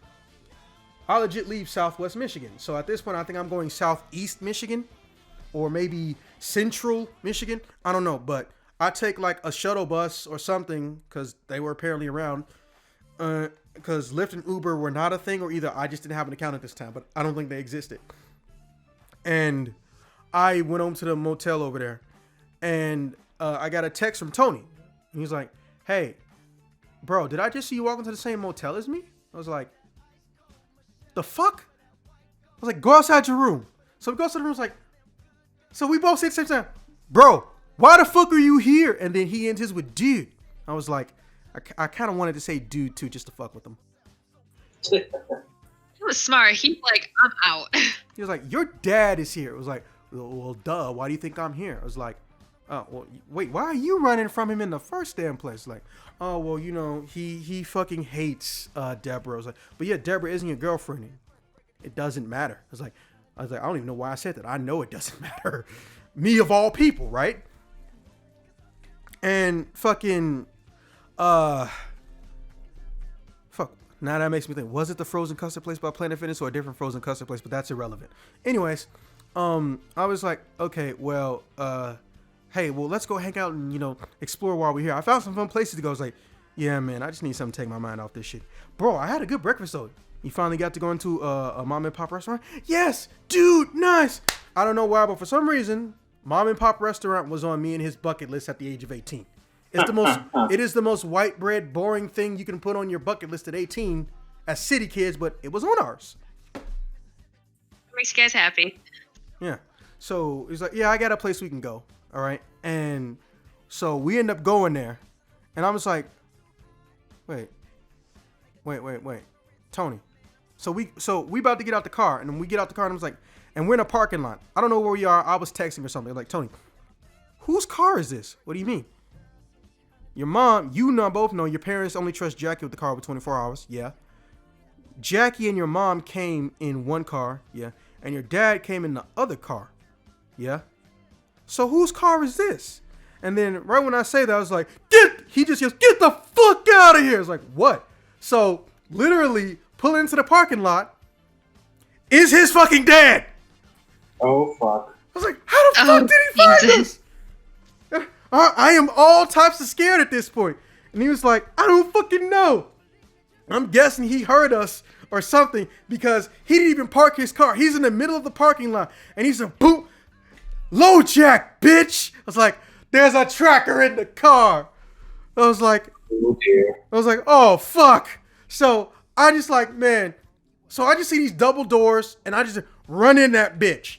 I legit leave Southwest Michigan. So at this point, I think I'm going Southeast Michigan, or maybe Central Michigan. I don't know, but I take like a shuttle bus or something, because they were apparently around, because Lyft and Uber were not a thing, or either I just didn't have an account at this time, but I don't think they existed. And I went home to the motel over there, and I got a text from Tony. And he's like, hey, bro, did I just see you walk into the same motel as me? I was like, the fuck? I was like, go outside your room. So we go outside the room, was like, so we both say at the same time, bro, why the fuck are you here? And then he ends his with dude. I was like, I kind of wanted to say dude too, just to fuck with him. He was smart. He's like, I'm out. He was like, your dad is here. It was like, well, duh. Why do you think I'm here? I was like, oh, well, wait, why are you running from him in the first damn place? Like, oh, well, you know, he fucking hates Deborah. I was like, but yeah, Deborah isn't your girlfriend. It doesn't matter. I was like, I don't even know why I said that. I know it doesn't matter. Me of all people, right? And fucking, fuck. Now that makes me think, was it the frozen custard place by Planet Fitness or a different frozen custard place? But that's irrelevant. Anyways, I was like, okay, well, hey, well, let's go hang out and, you know, explore while we're here. I found some fun places to go. I was like, yeah, man, I just need something to take my mind off this shit. Bro, I had a good breakfast though. You finally got to go into a mom and pop restaurant? Yes, dude, nice. I don't know why, but for some reason, mom and pop restaurant was on me and his bucket list at the age of 18. It is the most white bread, boring thing you can put on your bucket list at 18 as city kids, but it was on ours. Makes you guys happy. Yeah. So he's like, yeah, I got a place we can go. All right. And so we end up going there. And I was like, wait. Tony. So we about to get out the car. And then we get out the car and I was like, and we're in a parking lot. I don't know where we are. I was texting or something. Like, Tony, whose car is this? What do you mean? Your mom, you know, both know your parents only trust Jackie with the car over 24 hours. Yeah. Jackie and your mom came in one car. Yeah. And your dad came in the other car. Yeah. So whose car is this? And then right when I say that, I was like, he just yells, get the fuck out of here. I was like, what? So literally pull into the parking lot is his fucking dad. Oh, fuck. I was like, how the fuck did he find us? I am all types of scared at this point. And he was like, I don't fucking know. I'm guessing he heard us or something because he didn't even park his car. He's in the middle of the parking lot and he's a boot. Low jack, bitch. I was like, there's a tracker in the car. I was like, oh dear. I was like, oh fuck. So I just like, man. So I just see these double doors and I just run in that bitch.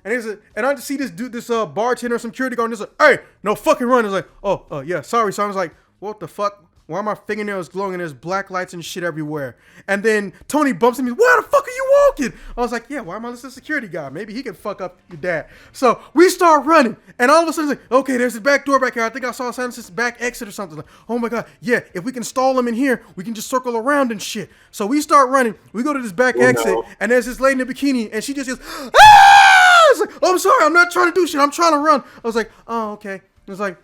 And I just see this dude, this bartender, security guard, and just like, hey, no fucking run. I was like, oh, yeah, sorry. So I was like, what the fuck? Why are my fingernails glowing and there's black lights and shit everywhere? And then Tony bumps into me. Where the fuck are you walking? I was like, yeah, why am I listening to security guy? Maybe he can fuck up your dad. So we start running. And all of a sudden, it's like, okay, there's the back door back here. I think I saw Silence's back exit or something. Like, oh my God. Yeah, if we can stall him in here, we can just circle around and shit. So we start running. We go to this back exit. And there's this lady in a bikini. And she just goes, ah! I was like, oh, I'm sorry. I'm not trying to do shit. I'm trying to run. I was like, oh, okay. It was like,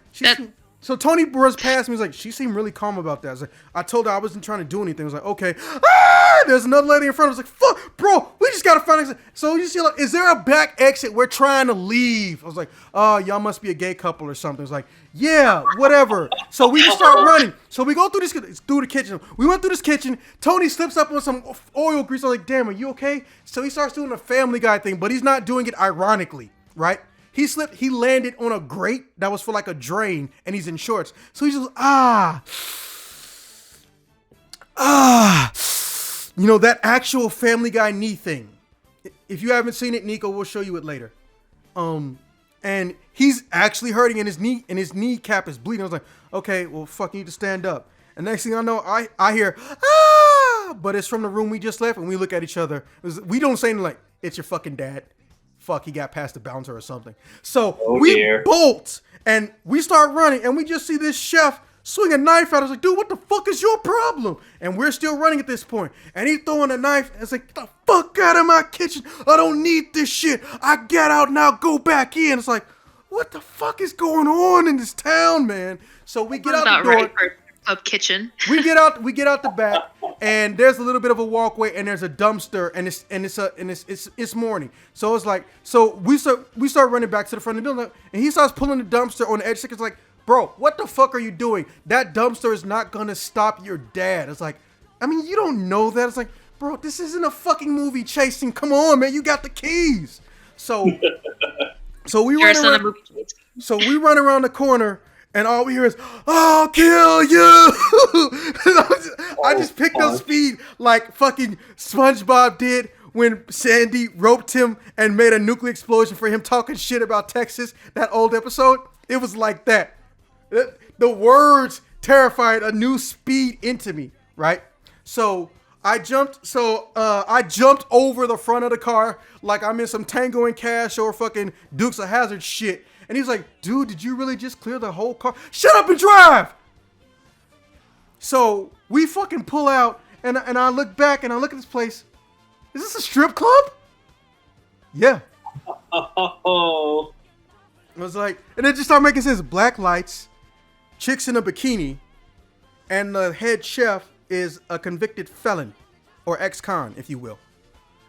so Tony runs past me. He's like, she seemed really calm about that. I was like, I told her I wasn't trying to do anything. I was like, okay. Ah! There's another lady in front. I was like, fuck, bro, we just gotta find an exit. So you see, like, is there a back exit? We're trying to leave. I was like, oh, y'all must be a gay couple or something. I was like, yeah, whatever. So we just start running. So we go through the kitchen. We went through this kitchen. Tony slips up on some oil grease. I was like, damn, are you okay? So he starts doing a Family Guy thing, but he's not doing it ironically, right? He slipped, he landed on a grate that was for like a drain, and he's in shorts. So he's just, you know, that actual Family Guy knee thing. If you haven't seen it, Neko will show you it later. And he's actually hurting, and his kneecap is bleeding. I was like, okay, well, fuck, you need to stand up. And next thing I know, I hear, but it's from the room we just left, and we look at each other. We don't say anything like, it's your fucking dad. Fuck, he got past the bouncer or something. So bolt and we start running, and we just see this chef swing a knife at us. Like, dude, what the fuck is your problem? And we're still running at this point. And he's throwing a knife. And it's like, get the fuck out of my kitchen. I don't need this shit. I get out now. Go back in. It's like, what the fuck is going on in this town, man? So we get out the door. Right for a kitchen. We get out the back, and there's a little bit of a walkway, and there's a dumpster, and it's morning. So it's like, so we start running back to the front of the building, and he starts pulling the dumpster on the edge. It's like, bro, what the fuck are you doing? That dumpster is not gonna stop your dad. It's like, I mean, you don't know that. It's like, bro, this isn't a fucking movie chasing. Come on, man, you got the keys. So we run around. So we run around the corner. And all we hear is, I'll kill you! I just picked up speed like fucking SpongeBob did when Sandy roped him and made a nuclear explosion for him talking shit about Texas, that old episode. It was like that. The words terrified a new speed into me, right? So I jumped over the front of the car like I'm in some Tango and Cash or fucking Dukes of Hazzard shit. And he's like, dude, did you really just clear the whole car? Shut up and drive! So we fucking pull out, and I look back and I look at this place. Is this a strip club? Yeah. Oh. I was like, and it just started making sense. Black lights, chicks in a bikini, and the head chef is a convicted felon, or ex-con, if you will.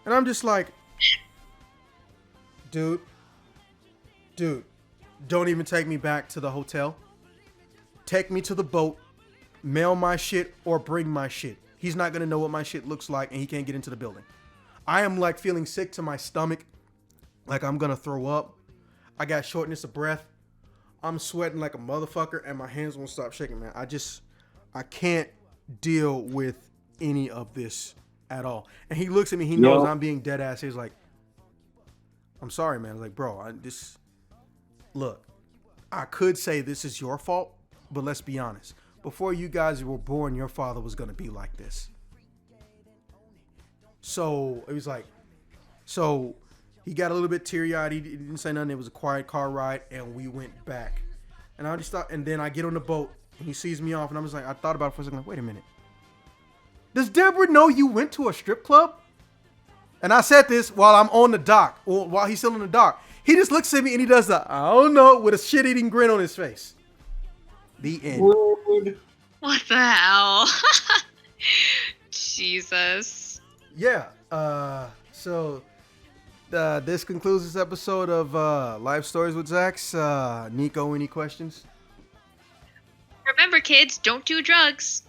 And I'm just like, dude, don't even take me back to the hotel. Take me to the boat, mail my shit, or bring my shit. He's not gonna know what my shit looks like, and he can't get into the building. I am like feeling sick to my stomach, like I'm gonna throw up. I got shortness of breath. I'm sweating like a motherfucker, and my hands won't stop shaking, man. I can't deal with any of this at all. And he looks at me, he knows I'm being dead ass. He's like, I'm sorry, man. I was like, bro, look, I could say this is your fault, but let's be honest. Before you guys were born, your father was going to be like this. So it was like, so he got a little bit teary-eyed. He didn't say nothing. It was a quiet car ride, and we went back. And I just thought, and then I get on the boat, and he sees me off, and I was like, I thought about it for a second, like, wait a minute. Does Deborah know you went to a strip club? And I said this while I'm on the dock, or while he's still on the dock. He just looks at me and he does the, I don't know, with a shit-eating grin on his face. The end. Rude. What the hell? Jesus. Yeah. So this concludes this episode of Life Stories with Zax. Neko, any questions? Remember, kids, don't do drugs.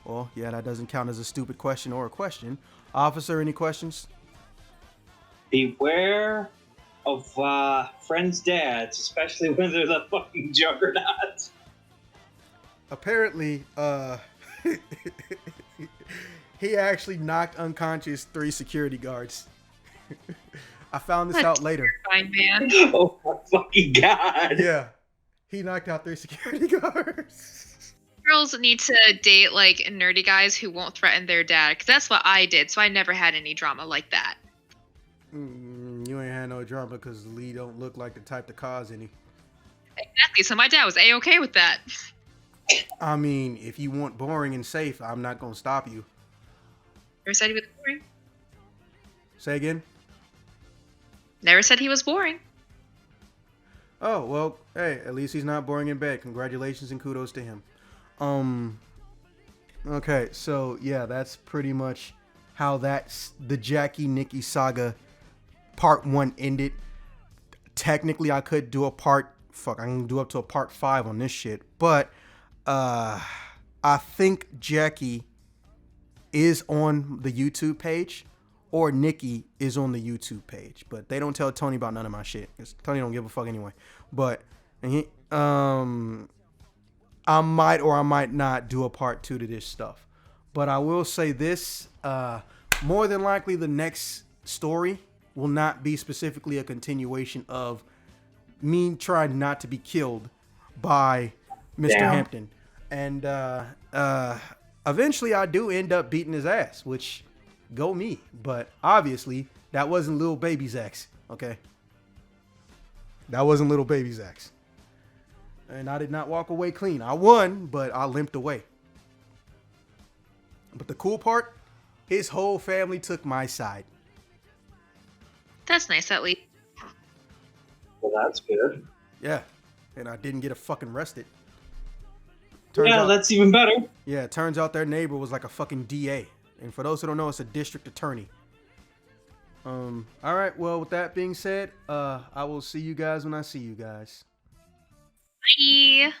Well, yeah, that doesn't count as a stupid question or a question. Officer, any questions? Beware of friends' dads, especially when they're the fucking juggernauts. Apparently, he actually knocked unconscious 3 security guards. I found this out later. Fine, man. Oh my fucking god. Yeah, he knocked out 3 security guards. girls need to date like nerdy guys who won't threaten their dad, because that's what I did. So I never had any drama like that. You ain't had no drama because Lee don't look like the type to cause any. Exactly. So my dad was A-okay with that. I mean, if you want boring and safe, I'm not gonna stop you. Never said he was boring. Say again? Never said he was boring. Oh, well, hey, at least he's not boring in bed. Congratulations and kudos to him. Okay, so yeah, that's pretty much how the Jackie Nikki saga part 1 ended. Technically, I could do I can do up to a part 5 on this shit, but I think Jackie is on the YouTube page, or Nikki is on the YouTube page, but they don't tell Tony about none of my shit, because Tony don't give a fuck anyway. But I might or I might not do a part 2 to this stuff. But I will say this, more than likely the next story will not be specifically a continuation of me trying not to be killed by Mr. Hampton. And eventually I do end up beating his ass, which go me. But obviously that wasn't little baby's ex, okay? That wasn't little baby's ex. And I did not walk away clean. I won, but I limped away. But the cool part, his whole family took my side. That's nice, at least. Well, that's good. Yeah. And I didn't get fucking arrested. That's even better. Yeah, it turns out their neighbor was like a fucking DA. And for those who don't know, it's a district attorney. All right, well, with that being said, I will see you guys when I see you guys. Bye.